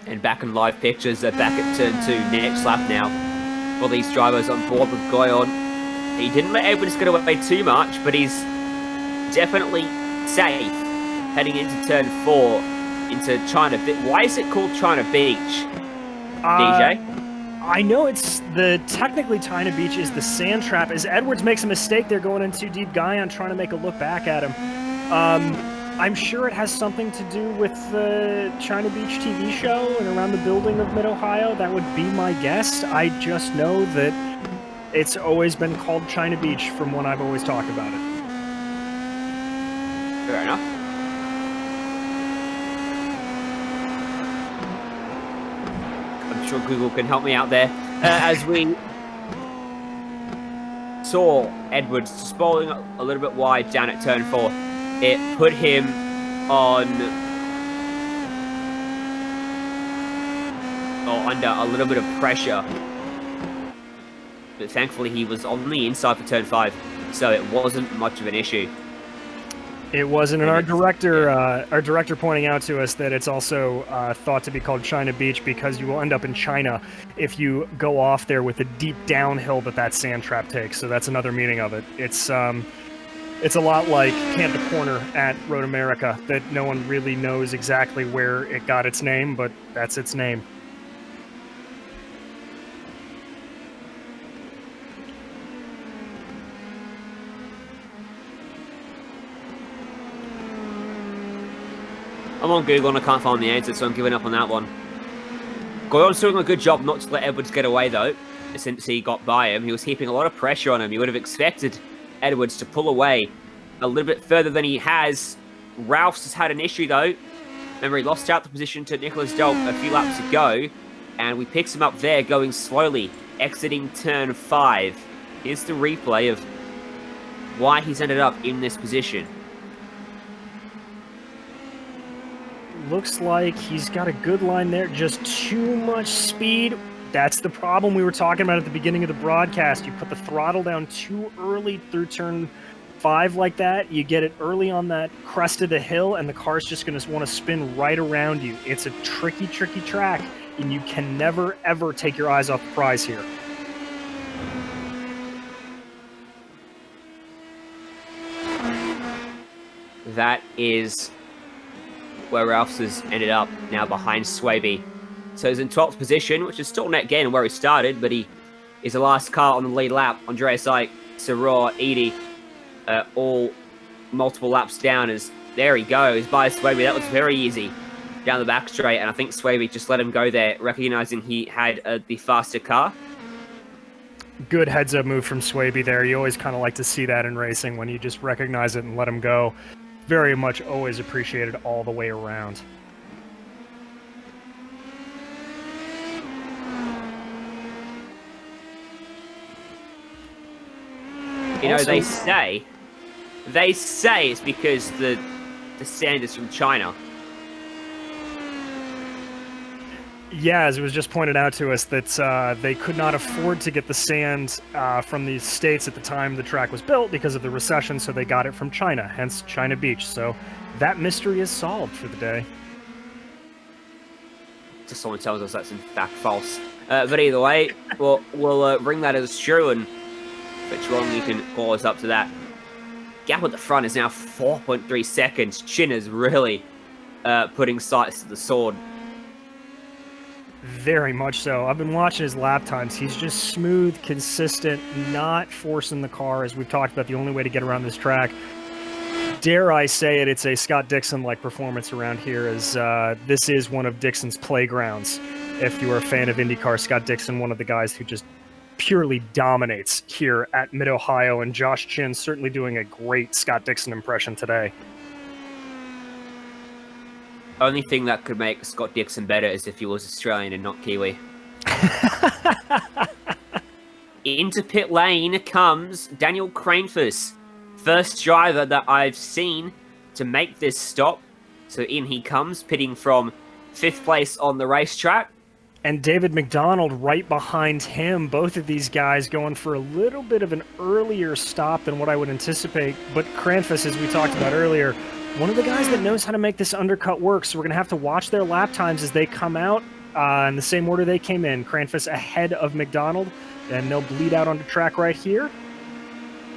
And back in live pictures, they're back at turn 2, next lap now. For these drivers on board with Goyon. He didn't let Edwards get away too much, but he's definitely safe heading into turn 4 into China Beach. Why is it called China Beach, DJ? I know it's technically China Beach is the sand trap. As Edwards makes a mistake there going in too deep, Guyon trying to make a look back at him. I'm sure it has something to do with the China Beach TV show and around the building of Mid-Ohio. That would be my guess. I just know that it's always been called China Beach from when I've always talked about it. Fair enough. Google can help me out there. As we saw Edwards spalling a little bit wide down at turn 4, it put him on under a little bit of pressure. But thankfully he was on the inside for turn 5, so it wasn't much of an issue. It wasn't, and our director pointing out to us that it's also thought to be called China Beach because you will end up in China if you go off there with the deep downhill that sand trap takes. So that's another meaning of it. It's a lot like Camp Corner at Road America, that no one really knows exactly where it got its name, but that's its name. I'm on Google and I can't find the answer, so I'm giving up on that one. Goyon's doing a good job not to let Edwards get away, though, since he got by him. He was heaping a lot of pressure on him. You would have expected Edwards to pull away a little bit further than he has. Ralphs has had an issue, though. Remember, he lost out the position to Nicholas Delp a few laps ago, and we picked him up there going slowly, exiting turn 5. Here's the replay of why he's ended up in this position. Looks like he's got a good line there, just too much speed. That's the problem we were talking about at the beginning of the broadcast. You put the throttle down too early through turn 5 like that. You get it early on that crest of the hill, and the car's just going to want to spin right around you. It's a tricky, tricky track, and you can never, ever take your eyes off the prize here. That is where Ralphs has ended up, now behind Swaby. So he's in 12th position, which is still net gain where he started, but he is the last car on the lead lap. Andreas Ike, Saror, Edie, all multiple laps down. As there he goes by Swaby. That was very easy down the back straight, and I think Swaby just let him go there, recognizing he had the faster car. Good heads-up move from Swaby there. You always kind of like to see that in racing, when you just recognize it and let him go. Very much always appreciated all the way around. You know, they say it's because the sand is from China. Yeah, as it was just pointed out to us, that they could not afford to get the sand from the States at the time the track was built because of the recession, so they got it from China, hence China Beach. So that mystery is solved for the day. Just someone tells us that's in fact false. But either way, we'll ring that as true, and if it's wrong, you can call us up to that. Gap at the front is now 4.3 seconds. Chin is really putting sights to the sword. Very much so. I've been watching his lap times. He's just smooth, consistent, not forcing the car. As we've talked about, the only way to get around this track. Dare I say it, it's a Scott Dixon-like performance around here, as this is one of Dixon's playgrounds. If you are a fan of IndyCar, Scott Dixon, one of the guys who just purely dominates here at Mid-Ohio, and Josh Chin certainly doing a great Scott Dixon impression today. Only thing that could make Scott Dixon better is if he was Australian and not Kiwi. Into pit lane comes Daniel Cranefuss. First driver that I've seen to make this stop. So in he comes, pitting from 5th place on the racetrack. And David McDonald right behind him. Both of these guys going for a little bit of an earlier stop than what I would anticipate. But Cranefuss, as we talked about earlier, one of the guys that knows how to make this undercut work, so we're going to have to watch their lap times as they come out in the same order they came in. Cranefuss ahead of McDonald, and they'll bleed out onto track right here.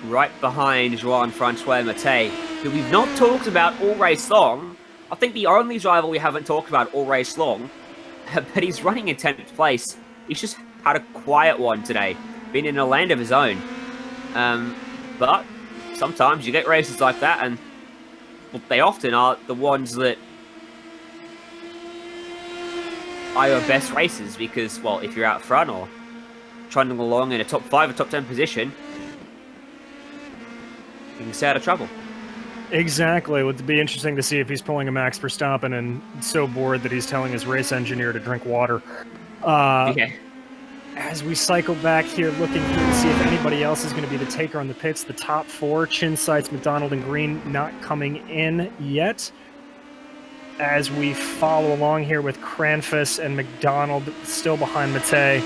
Right behind Joan-Francois Mattei, who we've not talked about all race long. I think the only driver we haven't talked about all race long, but he's running in 10th place. He's just had a quiet one today, been in a land of his own. But sometimes you get races like that, and they often are the ones that are your best races because, well, if you're out front or trundling along in a top 5 or top 10 position, you can stay out of trouble. Exactly. It would be interesting to see if he's pulling a Max Verstappen and so bored that he's telling his race engineer to drink water. Yeah. As we cycle back here, looking through to see if anybody else is going to be the taker on the pits, the top four, Chin, Sights, McDonald, and Green, not coming in yet. As we follow along here with Cranfus and McDonald still behind Matei,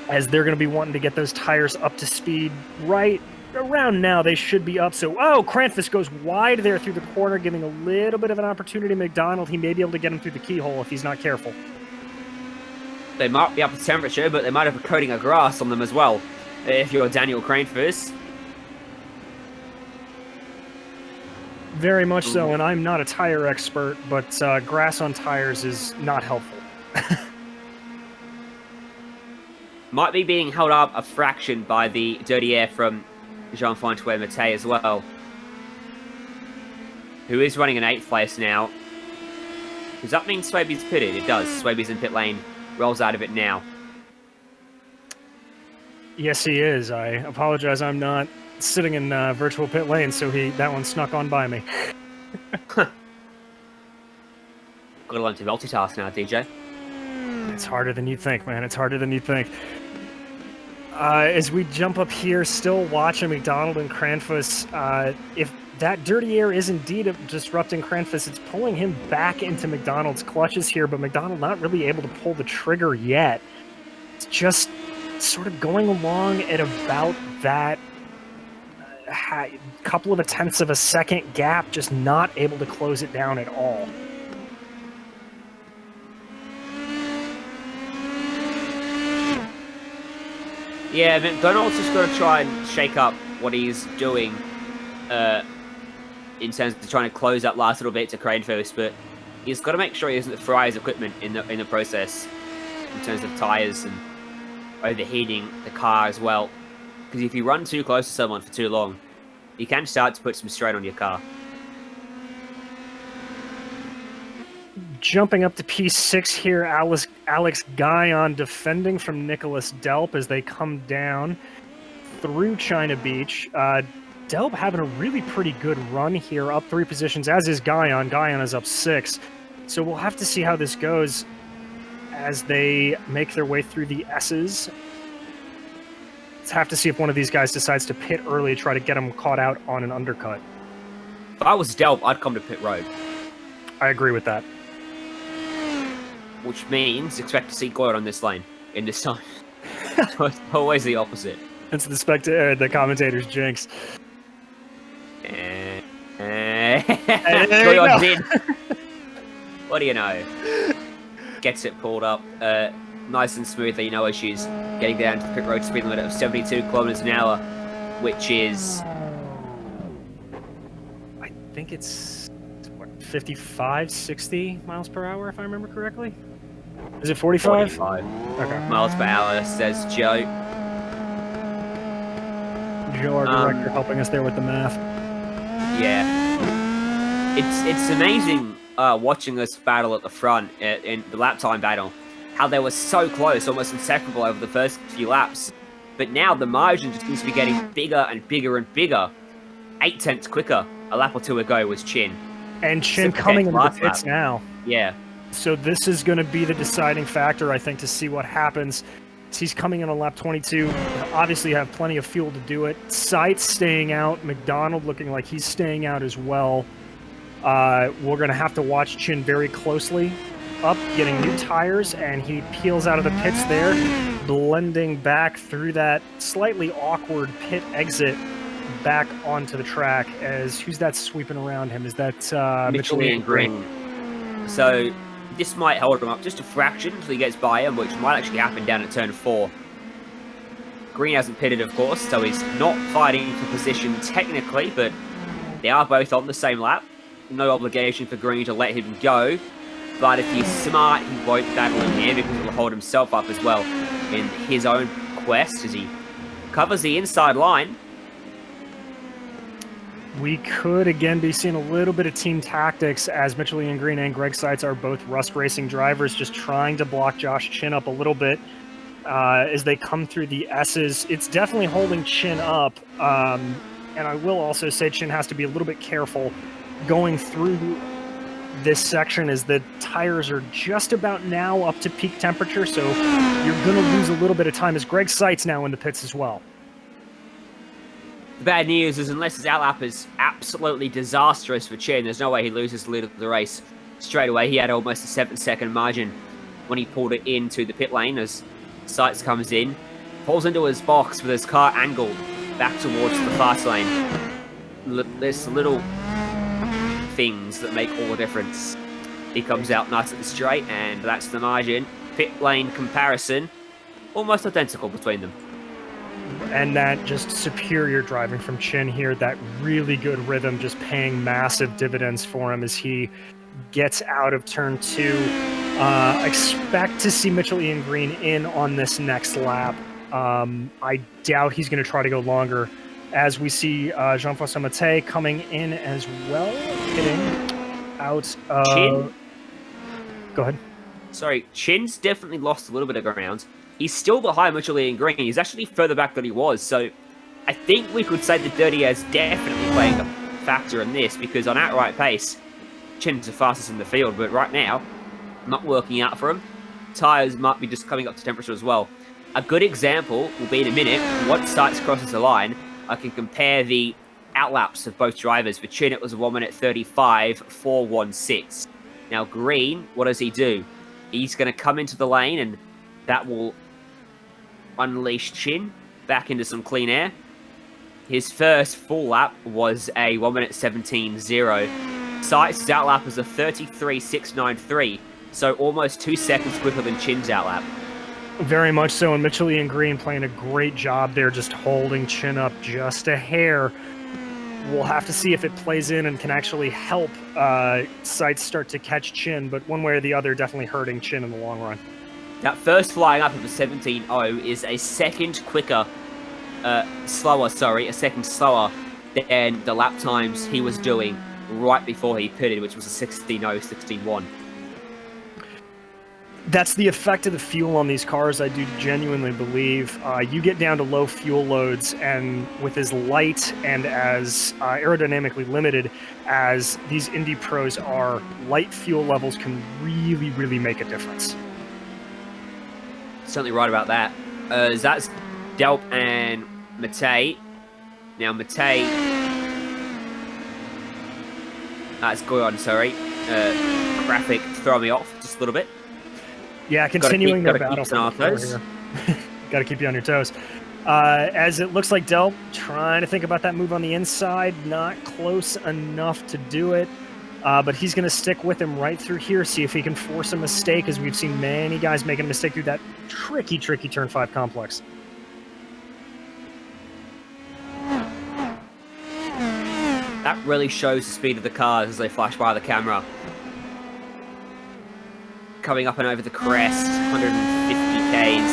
as they're going to be wanting to get those tires up to speed right around now. They should be up. So, Cranfus goes wide there through the corner, giving a little bit of an opportunity to McDonald. He may be able to get him through the keyhole if he's not careful. They might be up to temperature, but they might have a coating of grass on them as well, if you're Daniel Cranfus. Very much so, and I'm not a tire expert, but grass on tires is not helpful. Might be being held up a fraction by the dirty air from Jean-Francois Matei as well, who is running in 8th place now. Does that mean Swaby's pitted? It does. Swaby's in pit lane, rolls out of it now. Yes, he is. I apologize, I'm not sitting in virtual pit lane, so that one snuck on by me. Got to learn to multitask now, DJ. It's harder than you think, man. It's harder than you think. As we jump up here, still watching McDonald and Cranfus, if that dirty air is indeed disrupting Cranfus, it's pulling him back into McDonald's clutches here, but McDonald not really able to pull the trigger yet. It's just sort of going along at about that couple of a tenths of a second gap, just not able to close it down at all. Yeah, McDonald's just got to try and shake up what he's doing in terms of trying to close that last little bit to Cranfus, but he's got to make sure he doesn't fry his equipment in the process in terms of tires and overheating the car as well. Because if you run too close to someone for too long, you can start to put some strain on your car. Jumping up to P6 here, Alex Guyon defending from Nicholas Delp as they come down through China Beach. Delp having a really pretty good run here, up 3 positions, as is Guyon. Guyon is up 6. So we'll have to see how this goes as they make their way through the S's. Let's have to see if one of these guys decides to pit early, try to get him caught out on an undercut. If I was Delp, I'd come to pit road. I agree with that. Which means expect to see Goyle on this lane in this time. So it's always the opposite. It's the commentator's jinx. Goyle did. What do you know? Gets it pulled up nice and smoothly, no issues. Getting down to the pit road speed limit of 72 kilometers an hour, which is... I think it's, what, 55, 60 miles per hour, if I remember correctly? Is it 45? 45 okay. miles per hour, says Joe. Joe, our director, helping us there with the math. Yeah. It's amazing watching this battle at the front, in the lap time battle, how they were so close, almost inseparable over the first few laps. But now the margin just seems to be getting bigger and bigger and bigger. 8 tenths quicker a lap or two ago was Chin. And Chin coming into the pits now. Yeah. So this is going to be the deciding factor, I think, to see what happens. He's coming in on lap 22. Obviously have plenty of fuel to do it. Sights staying out. McDonald looking like he's staying out as well. We're going to have to watch Chin very closely. Up, getting new tires, and he peels out of the pits there, blending back through that slightly awkward pit exit back onto the track. As who's that sweeping around him? Is that Mitchell and Green? So this might hold him up just a fraction until he gets by him, which might actually happen down at turn 4. Green hasn't pitted, of course, so he's not fighting for position technically, but they are both on the same lap. No obligation for Green to let him go. But if he's smart, he won't battle him here because he'll hold himself up as well in his own quest as he covers the inside line. We could, again, be seeing a little bit of team tactics as Mitchell Ian Green and Greg Seitz are both Rust Racing drivers, just trying to block Josh Chin up a little bit as they come through the S's. It's definitely holding Chin up, and I will also say Chin has to be a little bit careful going through this section is the tires are just about now up to peak temperature, so you're going to lose a little bit of time as Greg Seitz now in the pits as well. The bad news is unless his outlap is absolutely disastrous for Chin, there's no way he loses the lead of the race. Straight away, he had almost a 7-second margin when he pulled it into the pit lane as Seitz comes in, pulls into his box with his car angled back towards the fast lane. There's little things that make all the difference. He comes out nice at the straight, and that's the margin. Pit lane comparison, almost identical between them. And that just superior driving from Chin here, that really good rhythm just paying massive dividends for him as he gets out of turn 2. Expect to see Mitchell Ian Green in on this next lap. I doubt he's going to try to go longer, as we see Jean-François Mattei coming in as well, hitting out. Chin? Go ahead. Sorry, Chin's definitely lost a little bit of ground. He's still behind Mitchell Ian Green. He's actually further back than he was, so I think we could say the dirty air's definitely playing a factor in this, because on outright pace, Chin's the fastest in the field, but right now, not working out for him. Tyres might be just coming up to temperature as well. A good example will be in a minute. Once Seitz crosses the line, I can compare the outlaps of both drivers. For Chin, it was 1 minute 35.416. Now Green, what does he do? He's going to come into the lane, and that will unleash Chin back into some clean air. His first full lap was a 1 minute 17.0. Seitz's outlap was a 33.693, so almost 2 seconds quicker than Chin's outlap. Very much so, and Mitchell Ian Green playing a great job there, just holding Chin up just a hair. We'll have to see if it plays in and can actually help Seitz start to catch Chin, but one way or the other, definitely hurting Chin in the long run. That first flying up of a 17.0 is a second slower than the lap times he was doing right before he pitted, which was a 16.0, 16.1. That's the effect of the fuel on these cars, I do genuinely believe. You get down to low fuel loads, and with as light and as aerodynamically limited as these Indy pros are, light fuel levels can really, really make a difference. Certainly right about that. That's Delp and Mattei. Now Mattei... That's Goyon, sorry. Graphic throw me off just a little bit. Yeah, continuing their battle. Got to keep you on your toes. As it looks like Delp trying to think about that move on the inside, not close enough to do it. But he's going to stick with him right through here, see if he can force a mistake, as we've seen many guys making a mistake through that tricky turn 5 complex. That really shows the speed of the cars as they flash by the camera. Coming up and over the crest, 150 k's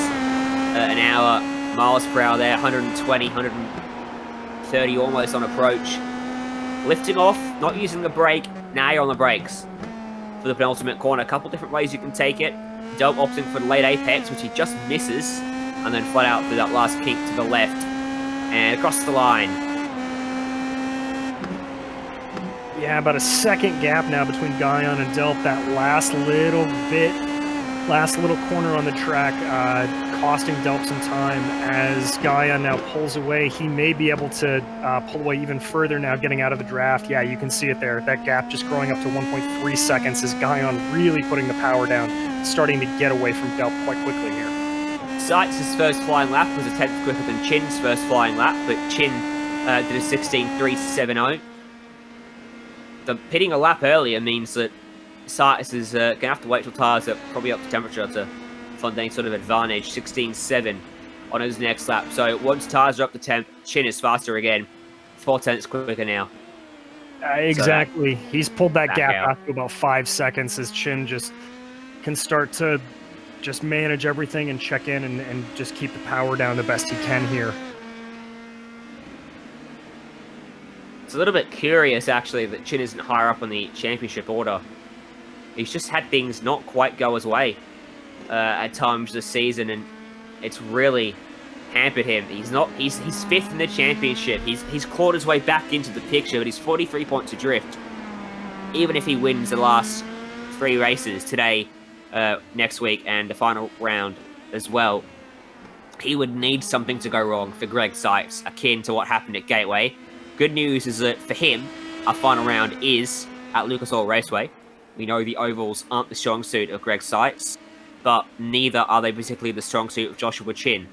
an hour, miles per hour there, 120, 130 almost on approach. Lifting off, not using the brake, now you're on the brakes for the penultimate corner. A couple different ways you can take it. Delp opting for the late apex, which he just misses, and then flat out through that last kink to the left and across the line. Yeah, about a second gap now between Guyon and Delp. That last little corner on the track, costing Delp some time as Guyon now pulls away. He may be able to pull away even further now, getting out of the draft. Yeah, you can see it there. That gap just growing up to 1.3 seconds as Guyon really putting the power down, starting to get away from Delp quite quickly here. Seitz's first flying lap was a 10th quicker than Chin's first flying lap, but Chin did a 16.370. The pitting a lap earlier means that Seitz is going to have to wait till tyres are probably up to temperature to find any sort of advantage. 16.7 on his next lap. So once tyres are up to temp, Chin is faster again. 4 tenths quicker now. Exactly. So he's pulled that gap out to about 5 seconds as Chin just can start to just manage everything and check in and just keep the power down the best he can here. It's a little bit curious, actually, that Chin isn't higher up on the championship order. He's just had things not quite go his way at times this season, and it's really hampered him. He's 5th in the championship. He's clawed his way back into the picture, but he's 43 points adrift. even if he wins the last 3 races today, next week, and the final round as well, he would need something to go wrong for Greg Sykes, akin to what happened at Gateway. Good news is that for him, our final round is at Lucas Oil Raceway. We know the ovals aren't the strong suit of Greg Sykes, but neither are they particularly the strong suit of Joshua Chin.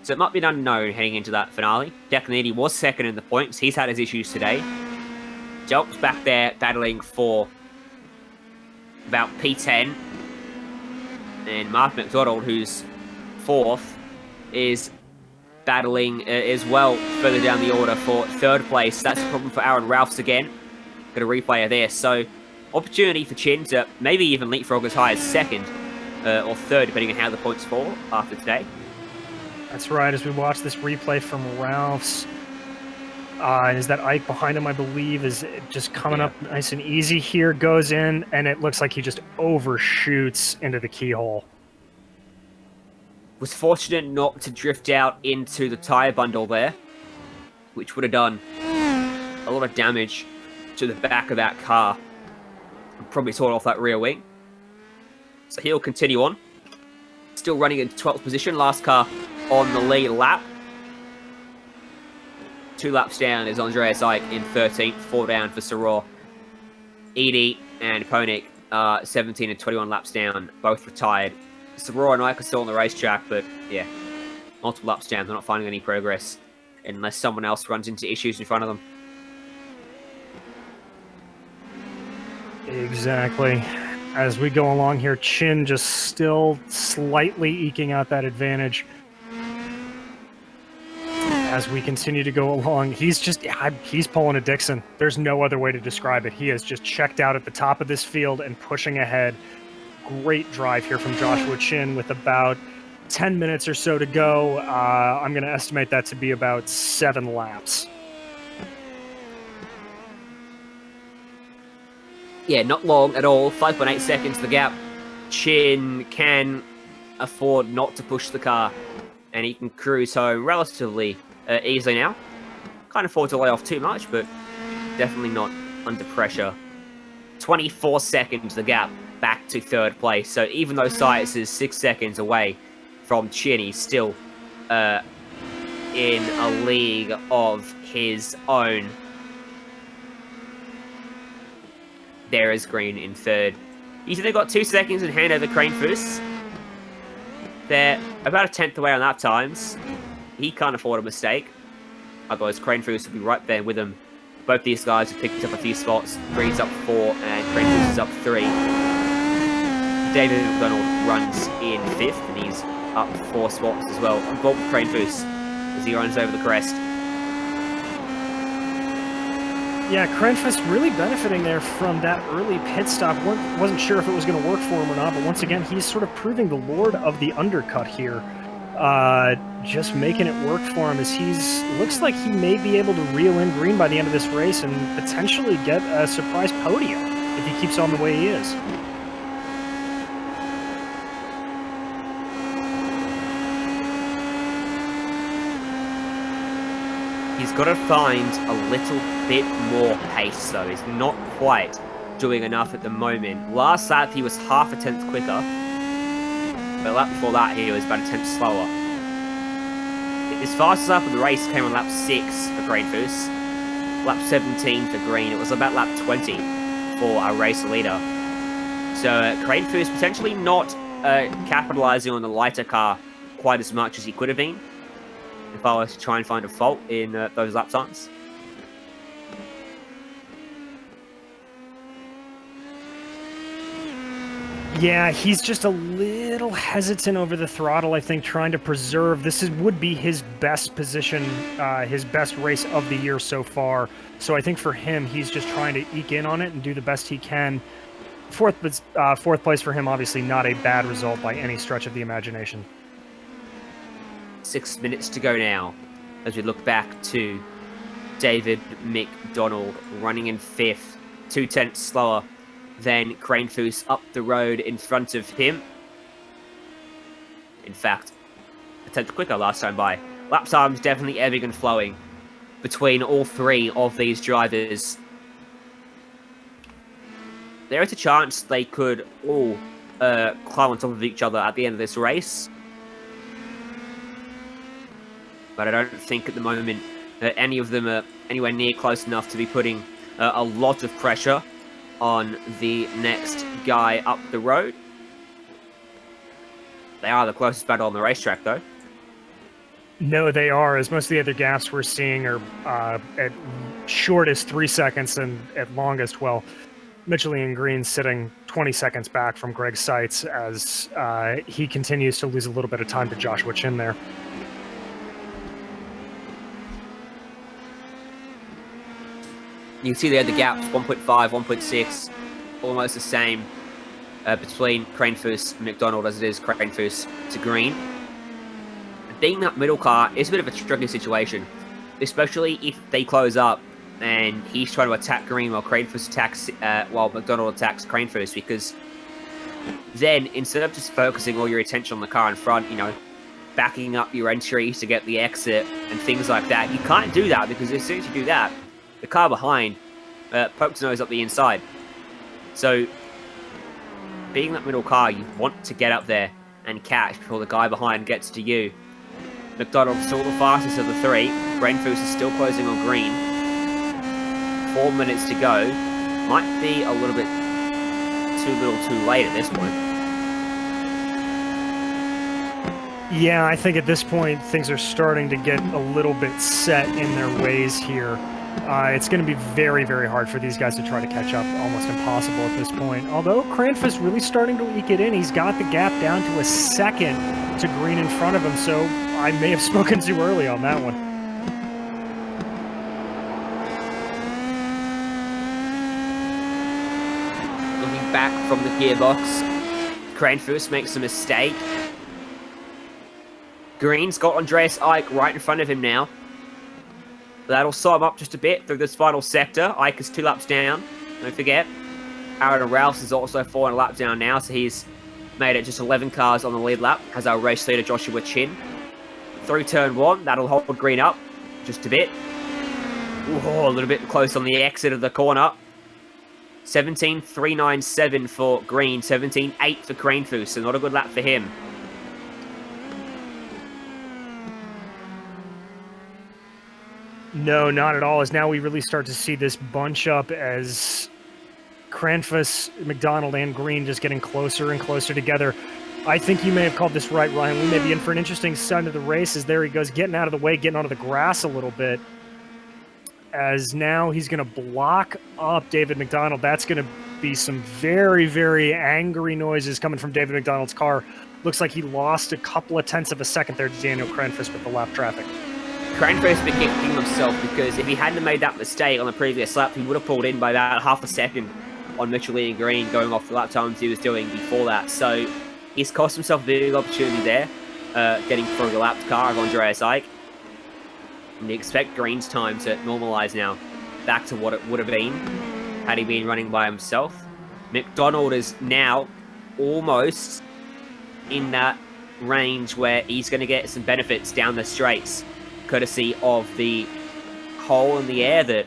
So it might be an unknown heading into that finale. Declanidi was second in the points. He's had his issues today. Jelp's back there battling for about P10. And Mark McDonald, who's 4th, is battling as well further down the order for 3rd place. That's a problem for Aaron Ralphs again. Got a replay of this. So opportunity for Chin to maybe even leapfrog as high as 2nd or 3rd, depending on how the points fall after today. That's right. As we watch this replay from Ralph's, is that Ike behind him, I believe, is just coming up nice and easy here, goes in, and it looks like he just overshoots into the keyhole. Was fortunate not to drift out into the tyre bundle there, which would have done a lot of damage to the back of that car. Probably tore off that rear wing. So he'll continue on. Still running in 12th position. Last car on the lead lap. 2 laps down is Andreas Ike in 13th. 4 down for Soror. Edie and Koenig 17 and 21 laps down. Both retired. Soror and Ike are still on the racetrack, but yeah, multiple laps down. They're not finding any progress unless someone else runs into issues in front of them. Exactly. As we go along here, Chin just still slightly eking out that advantage. As we continue to go along, he's pulling a Dixon. There's no other way to describe it. He has just checked out at the top of this field and pushing ahead. Great drive here from Joshua Chin with about 10 minutes or so to go. I'm going to estimate that to be about 7 laps. Yeah, not long at all. 5.8 seconds the gap. Chin can afford not to push the car, and he can cruise home relatively easily now. Can't afford to lay off too much, but definitely not under pressure. 24 seconds the gap back to 3rd place. So even though Sykes is 6 seconds away from Chin, he's still in a league of his own. There is Green in 3rd. He's only got 2 seconds in hand over Cranefoos. They're about a 10th away on lap times. He can't afford a mistake. Otherwise, Cranefoos will be right there with him. Both these guys have picked up a few spots. Green's up 4 and Cranefoos is up 3. David McDonald runs in 5th and he's up 4 spots as well. I'm bored with Cranefoos as he runs over the crest. Yeah, Cranefoos really benefiting there from that early pit stop. Wasn't sure if it was going to work for him or not, but once again, he's sort of proving the lord of the undercut here. Just making it work for him as looks like he may be able to reel in Green by the end of this race and potentially get a surprise podium if he keeps on the way he is. He's got to find a little bit more pace, though. He's not quite doing enough at the moment. Last lap, he was half a tenth quicker. But lap before that, he was about a tenth slower. His fastest lap of the race came on lap 6 for Cranefoos. Lap 17 for Green. It was about lap 20 for our race leader. So Cranefoos potentially not capitalizing on the lighter car quite as much as he could have been, if I was to try and find a fault in those lap times. Yeah, he's just a little hesitant over the throttle, I think, trying to preserve. This would be his best position, his best race of the year so far. So I think for him, he's just trying to eke in on it and do the best he can. Fourth place for him, obviously not a bad result by any stretch of the imagination. 6 minutes to go now as we look back to David McDonald running in 5th, 2 tenths slower than Cranefoos up the road in front of him. In fact, a tenth quicker last time by. Lap times definitely ebbing and flowing between all 3 of these drivers. there is a chance they could all climb on top of each other at the end of this race. But I don't think at the moment that any of them are anywhere near close enough to be putting a lot of pressure on the next guy up the road. They are the closest battle on the racetrack, though. No, they are, as most of the other gaps we're seeing are at shortest 3 seconds and at longest, well, Michelin Green sitting 20 seconds back from Greg Seitz as he continues to lose a little bit of time to Joshua Chin there. You can see there the gaps, 1.5, 1.6, almost the same between Kranefuss and McDonald as it is Kranefuss to Green. Being that middle car is a bit of a tricky situation, especially if they close up and he's trying to attack Green while Kranefuss attacks, while McDonald attacks Kranefuss, because then instead of just focusing all your attention on the car in front, you know, backing up your entry to get the exit and things like that, you can't do that, because as soon as you do that, the car behind pokes nose up the inside. So, being that middle car, you want to get up there and catch before the guy behind gets to you. McDonald's still the fastest of the three. Kranefuss is still closing on Green. 4 minutes to go. Might be a little bit too little too late at this point. Yeah, I think at this point things are starting to get a little bit set in their ways here. It's going to be very, very hard for these guys to try to catch up. Almost impossible at this point. Although Kranefuss really starting to eke it in. He's got the gap down to a second to Green in front of him, so I may have spoken too early on that one. Looking back from the gearbox, Kranefuss makes a mistake. Green's got Andreas Ike right in front of him now. That'll slow him up just a bit through this final sector. Ike is 2 laps down, don't forget. Aaron Rouse is also 4 laps down now, so he's made it just 11 cars on the lead lap, has our race leader Joshua Chin. Through turn 1, that'll hold Green up just a bit. Ooh, a little bit close on the exit of the corner. 17.397 for Green, 17.8 for Kranefuss, so not a good lap for him. No, not at all, as now we really start to see this bunch up as Kranefuss, McDonald, and Green just getting closer and closer together. I think you may have called this right, Ryan. We may be in for an interesting side of the race as there he goes, getting out of the way, getting onto the grass a little bit. As now he's going to block up David McDonald. That's going to be some very, very angry noises coming from David McDonald's car. Looks like he lost a couple of tenths of a second there to Daniel Kranefuss with the lap traffic. Kranefuss been kicking himself because if he hadn't made that mistake on the previous lap, he would have pulled in by about half a second on Michelin Green going off the lap times he was doing before that. So he's cost himself a big opportunity there, getting through the lapped car of Andreas Ike. And you expect Green's time to normalise now, back to what it would have been had he been running by himself. McDonald is now almost in that range where he's going to get some benefits down the straights, courtesy of the hole in the air that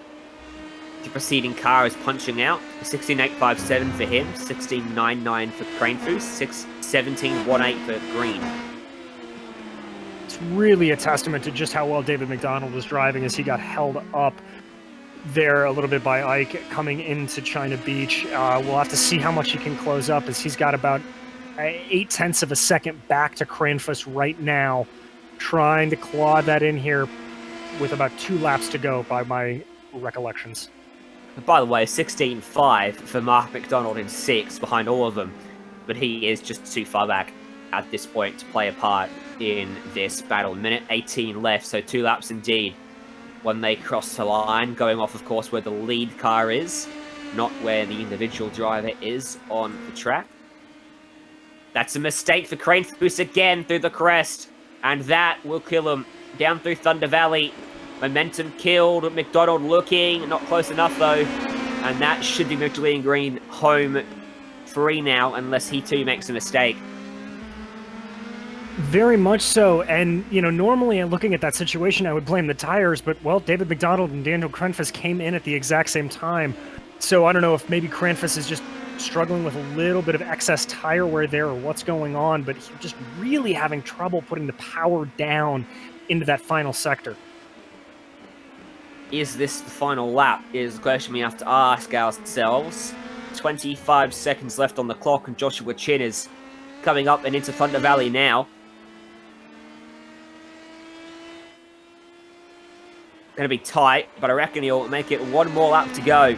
the preceding car is punching out. 16.857 for him, 16.99 for Kranefuss, 17.18 for Green. It's really a testament to just how well David McDonald was driving as he got held up there a little bit by Ike coming into China Beach. We'll have to see how much he can close up as he's got about 8 tenths of a second back to Kranefuss right now, trying to claw that in here with about 2 laps to go by my recollections. By the way, 16.5 for Mark McDonald in 6th behind all of them, but he is just too far back at this point to play a part in this battle. Minute 18 left, so 2 laps indeed when they cross the line, going off, of course, where the lead car is, not where the individual driver is on the track. That's a mistake for Kranefuss again through the crest, and that will kill him down through Thunder Valley. Momentum killed. McDonald looking, not close enough though, and that should be Michelin Green home free now, unless he too makes a mistake. Very much so, and you know, normally looking at that situation I would blame the tires, but well, David McDonald and Daniel Kranefuss came in at the exact same time, so I don't know if maybe Kranefuss is just struggling with a little bit of excess tire wear there, or what's going on, but he's just really having trouble putting the power down into that final sector. Is this the final lap? Is the question we have to ask ourselves. 25 seconds left on the clock, and Joshua Chin is coming up and into Thunder Valley now. Going to be tight, but I reckon he'll make it one more lap to go.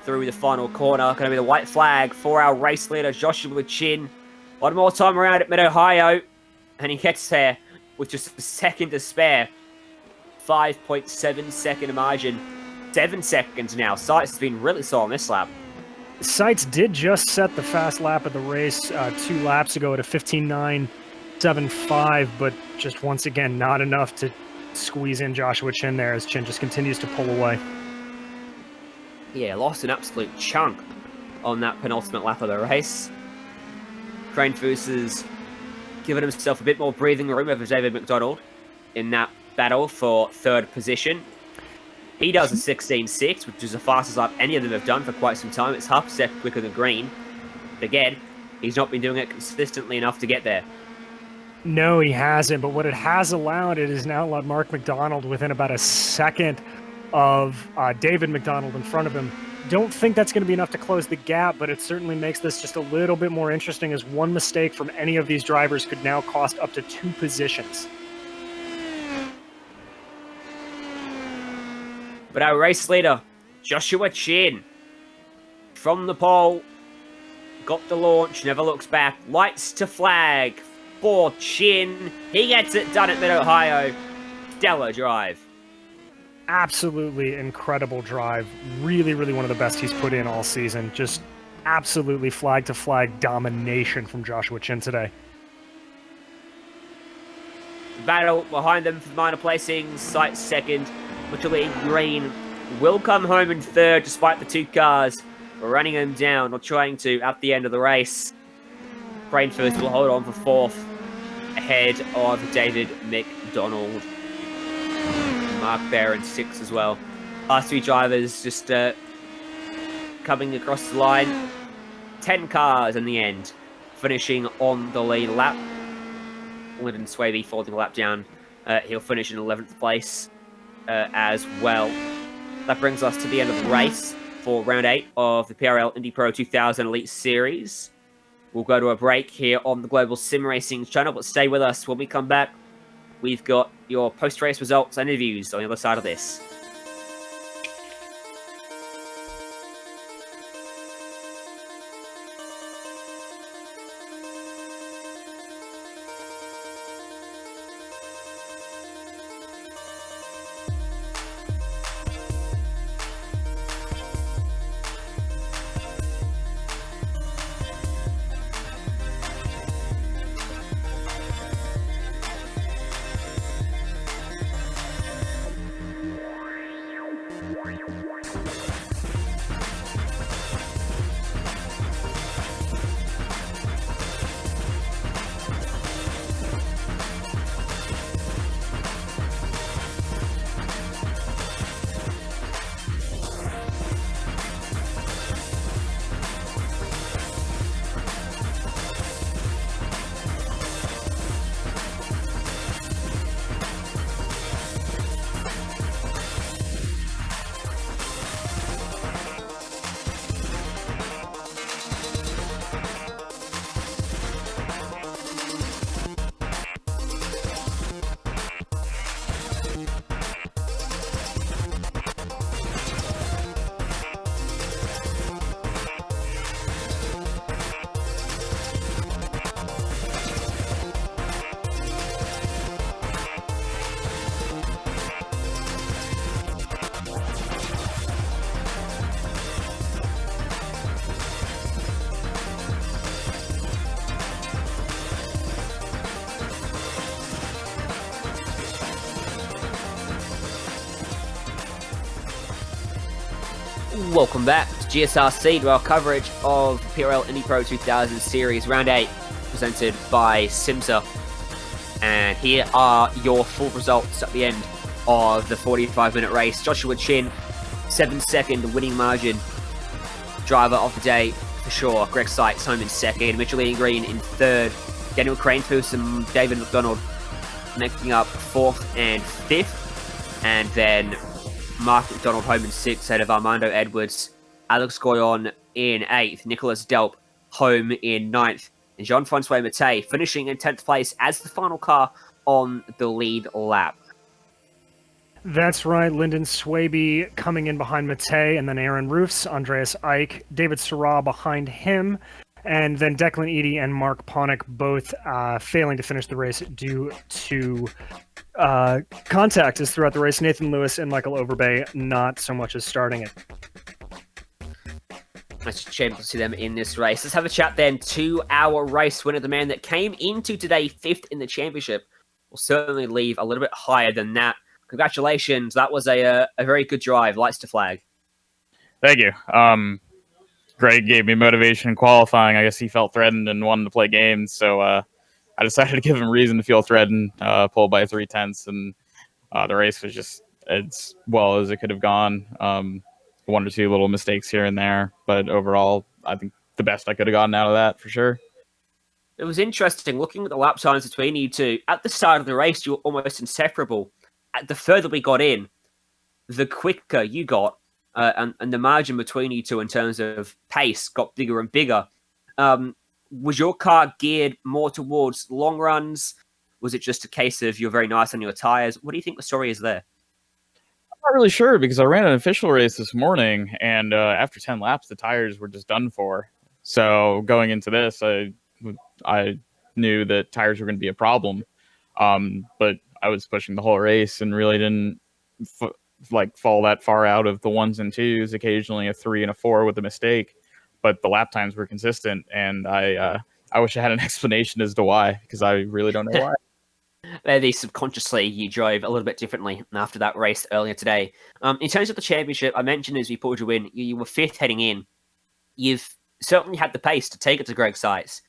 Through the final corner, going to be the white flag for our race leader, Joshua Chin. One more time around at Mid-Ohio, and he gets there with just a second to spare. 5.7 second margin. 7 seconds now. Sights has been really slow on this lap. Sights did just set the fast lap of the race 2 laps ago at a 15.975, but just once again, not enough to squeeze in Joshua Chin there as Chin just continues to pull away. Yeah, lost an absolute chunk on that penultimate lap of the race. Crane Foos has given himself a bit more breathing room over David McDonald in that battle for 3rd position. He does a 16.6, which is the fastest lap any of them have done for quite some time. It's half a second quicker than Green. But again, he's not been doing it consistently enough to get there. No, he hasn't, but what it has allowed, it has now allowed Mark McDonald within about a second of David McDonald in front of him. Don't think that's going to be enough to close the gap, but it certainly makes this just a little bit more interesting, as one mistake from any of these drivers could now cost up to 2 positions. But our race leader, Joshua Chin, from the pole, got the launch, never looks back. Lights to flag for Chin. He gets it done at Mid-Ohio. Stellar drive. Absolutely incredible drive. Really, really one of the best he's put in all season. Just absolutely flag-to-flag domination from Joshua Chin today. Battle behind them for the minor placings. Sights second. Literally Green will come home in 3rd despite the 2 cars running him down or trying to at the end of the race. Crane Foos will hold on for 4th ahead of David McDonald. Mark Barron 6th as well. Last 3 drivers just coming across the line. 10 cars in the end, finishing on the lead lap. Lyndon Swavey folding a lap down. He'll finish in 11th place as well. That brings us to the end of the race for round 8 of the PRL Indy Pro 2000 Elite Series. We'll go to a break here on the Global SimRacing Channel, but stay with us. When we come back, we've got your post-race results and interviews on the other side of this. Welcome back to GSRC, to our coverage of PRL Indy Pro 2000 Series Round 8, presented by Simsa. And here are your full results at the end of the 45-minute race. Joshua Chin 7-second winning margin. Driver of the day for sure. Greg Sykes home in second. Mitchell Ian Green in third. Daniel Cranefus and David McDonald making up fourth and fifth. And then Mark McDonald home in sixth ahead of Armando Edwards. Alex Goyon in eighth. Nicholas Delp home in ninth. And Jean-Francois Mattei finishing in 10th place as the final car on the lead lap. That's right. Lyndon Swaby coming in behind Mattei, and then Aaron Roofs, Andreas Eich, David Sarra behind him, and then Declan Eady and Mark Ponick both failing to finish the race due to contact is throughout the race. Nathan Lewis and Michael Overbay not so much as starting it. Nice to see them in this race. Let's have a chat then. 2-hour race winner, the man that came into today fifth in the championship, will certainly leave a little bit higher than that. Congratulations. That was a very good drive. Lights to flag. Thank you. Greg gave me motivation in qualifying. I guess he felt threatened and wanted to play games. So I decided to give him reason to feel threatened, pull by 0.3, and the race was just as well as it could have gone. One or two little mistakes here and there, but overall, I think the best I could have gotten out of that for sure. It was interesting looking at the lap times between you two. At the start of the race, you were almost inseparable. The further we got in, the quicker you got, and the margin between you two in terms of pace got bigger and bigger. Was your car geared more towards long runs? Was it just a case of you're very nice on your tires? What do you think the story is there? I'm not really sure because I ran an official race this morning, and after 10 laps, the tires were just done for. So going into this, I knew that tires were going to be a problem, but I was pushing the whole race and really didn't fall that far out of the 1s and 2s, occasionally a 3 and a 4 with a mistake, but the lap times were consistent, and I wish I had an explanation as to why, because I really don't know why. Maybe subconsciously you drove a little bit differently after that race earlier today. In terms of the championship, I mentioned as we pulled you in, you were fifth heading in. You've certainly had the pace to take it to Greg Sykes.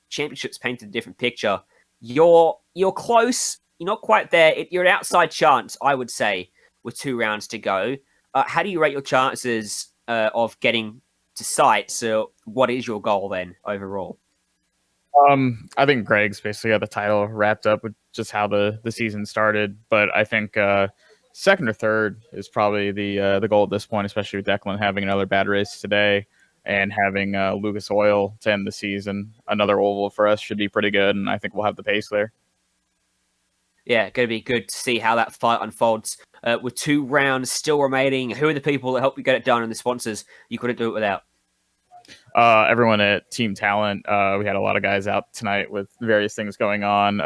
Championship's painted a different picture. You're close. You're not quite there. You're an outside chance, I would say, with 2 rounds to go. How do you rate your chances of getting to sight? So what is your goal then overall? I think Greg's basically got the title wrapped up with just how the season started. But I think second or third is probably the goal at this point, especially with Declan having another bad race today and having Lucas Oil to end the season. Another oval for us should be pretty good, and I think we'll have the pace there. Yeah, going to be good to see how that fight unfolds. With 2 rounds still remaining, who are the people that help you get it done and the sponsors you couldn't do it without? Everyone at Team Talent. We had a lot of guys out tonight with various things going on.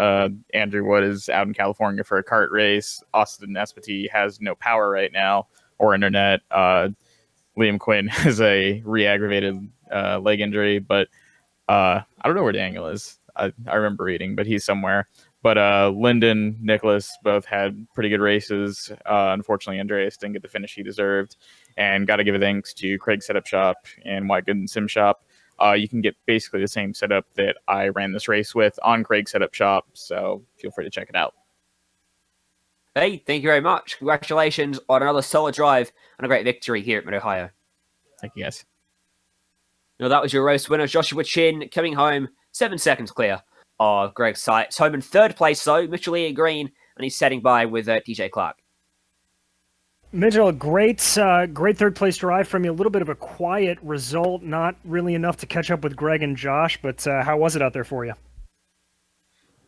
Andrew Wood is out in California for a kart race. Austin Espity has no power right now or internet. Liam Quinn has a re-aggravated leg injury, but I don't know where Daniel is. I remember reading, but he's somewhere. But Lyndon, Nicholas both had pretty good races. Unfortunately, Andreas didn't get the finish he deserved. And got to give a thanks to Craig Setup Shop and White Good and Sim Shop. You can get basically the same setup that I ran this race with on Craig Setup Shop. So feel free to check it out. Hey, thank you very much. Congratulations on another solid drive and a great victory here at Mid-Ohio. Thank you, guys. Now, that was your race winner, Joshua Chin, coming home 7 seconds clear of Greg Sykes. Home in third place, though, Mitchell Ian Green, and he's setting by with DJ Clark. Mitchell, great third place drive from you. A little bit of a quiet result, not really enough to catch up with Greg and Josh, but how was it out there for you?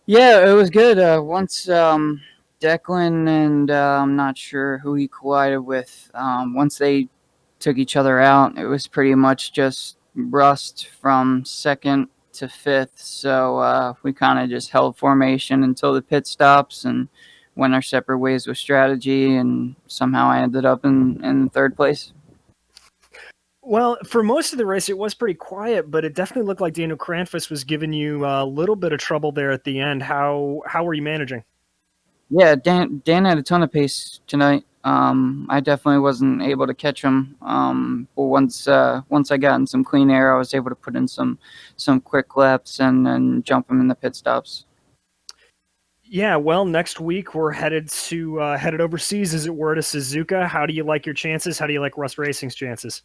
Yeah, it was good. Once Declan and I'm not sure who he collided with, once they took each other out, it was pretty much just rust from second to fifth. So we kind of just held formation until the pit stops and went our separate ways with strategy, and somehow I ended up in third place. Well, for most of the race, it was pretty quiet, but it definitely looked like Daniel Cranfus was giving you a little bit of trouble there at the end. How were you managing? Yeah, Dan had a ton of pace tonight. I definitely wasn't able to catch him. But once I got in some clean air, I was able to put in some quick laps and jump him in the pit stops. Yeah, well, next week we're headed overseas, as it were, to Suzuka. How do you like your chances? How do you like Rust Racing's chances?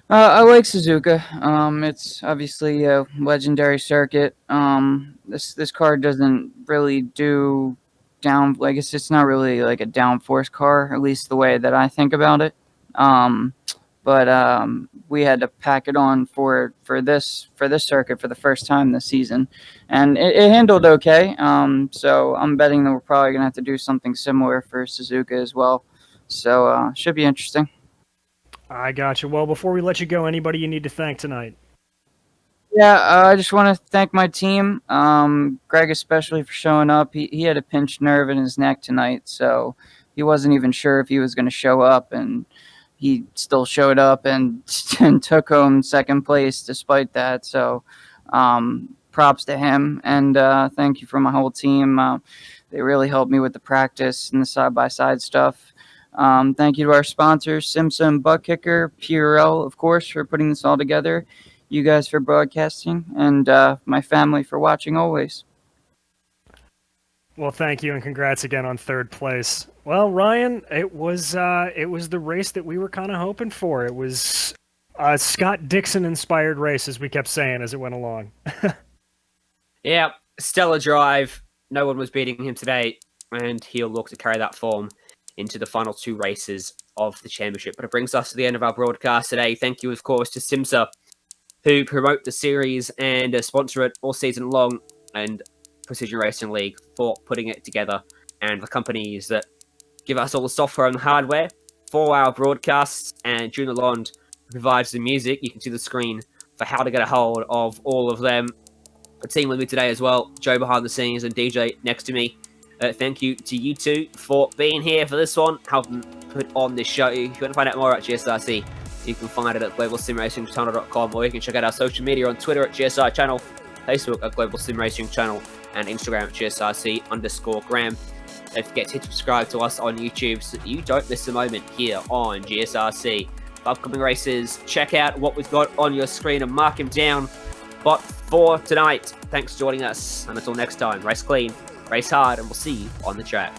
I like Suzuka. It's obviously a legendary circuit. This car doesn't really do down. I guess it's not really like a downforce car, at least the way that I think about it. But we had to pack it on for this circuit for the first time this season, and it handled okay. So I'm betting that we're probably gonna have to do something similar for Suzuka as well. So should be interesting. I got you. Well, before we let you go, anybody you need to thank tonight? Yeah, I just want to thank my team, Greg especially for showing up. He had a pinched nerve in his neck tonight, so he wasn't even sure if he was going to show up, and he still showed up and took home second place despite that. So props to him, and thank you for my whole team. They really helped me with the practice and the side-by-side stuff. Thank you to our sponsors, Simsa and ButtKicker, PRL, of course, for putting this all together. You guys for broadcasting, and my family for watching always. Well, thank you, and congrats again on third place. Well, Ryan, it was the race that we were kind of hoping for. It was a Scott Dixon-inspired race, as we kept saying as it went along. Yeah, stellar drive. No one was beating him today, and he'll look to carry that form into the final two races of the championship. But it brings us to the end of our broadcast today. Thank you, of course, to Simsa, who promote the series and sponsor it all season long, and Precision Racing League for putting it together, and the companies that give us all the software and the hardware for our broadcasts, and June Lalonde provides the music. You can see the screen for how to get a hold of all of them. A team with me today as well, Joe behind the scenes and DJ next to me. Thank you to you two for being here for this one, helping put on this show. If you want to find out more about GSRC, you can find it at globalsimracingchannel.com, or you can check out our social media on Twitter at GSR Channel, Facebook at Global Sim Racing Channel, and Instagram at GSRC_Graham. Don't forget to subscribe to us on YouTube so that you don't miss a moment here on GSRC. For upcoming races, check out what we've got on your screen and mark them down. But for tonight, thanks for joining us, and until next time, race clean, race hard, and we'll see you on the track.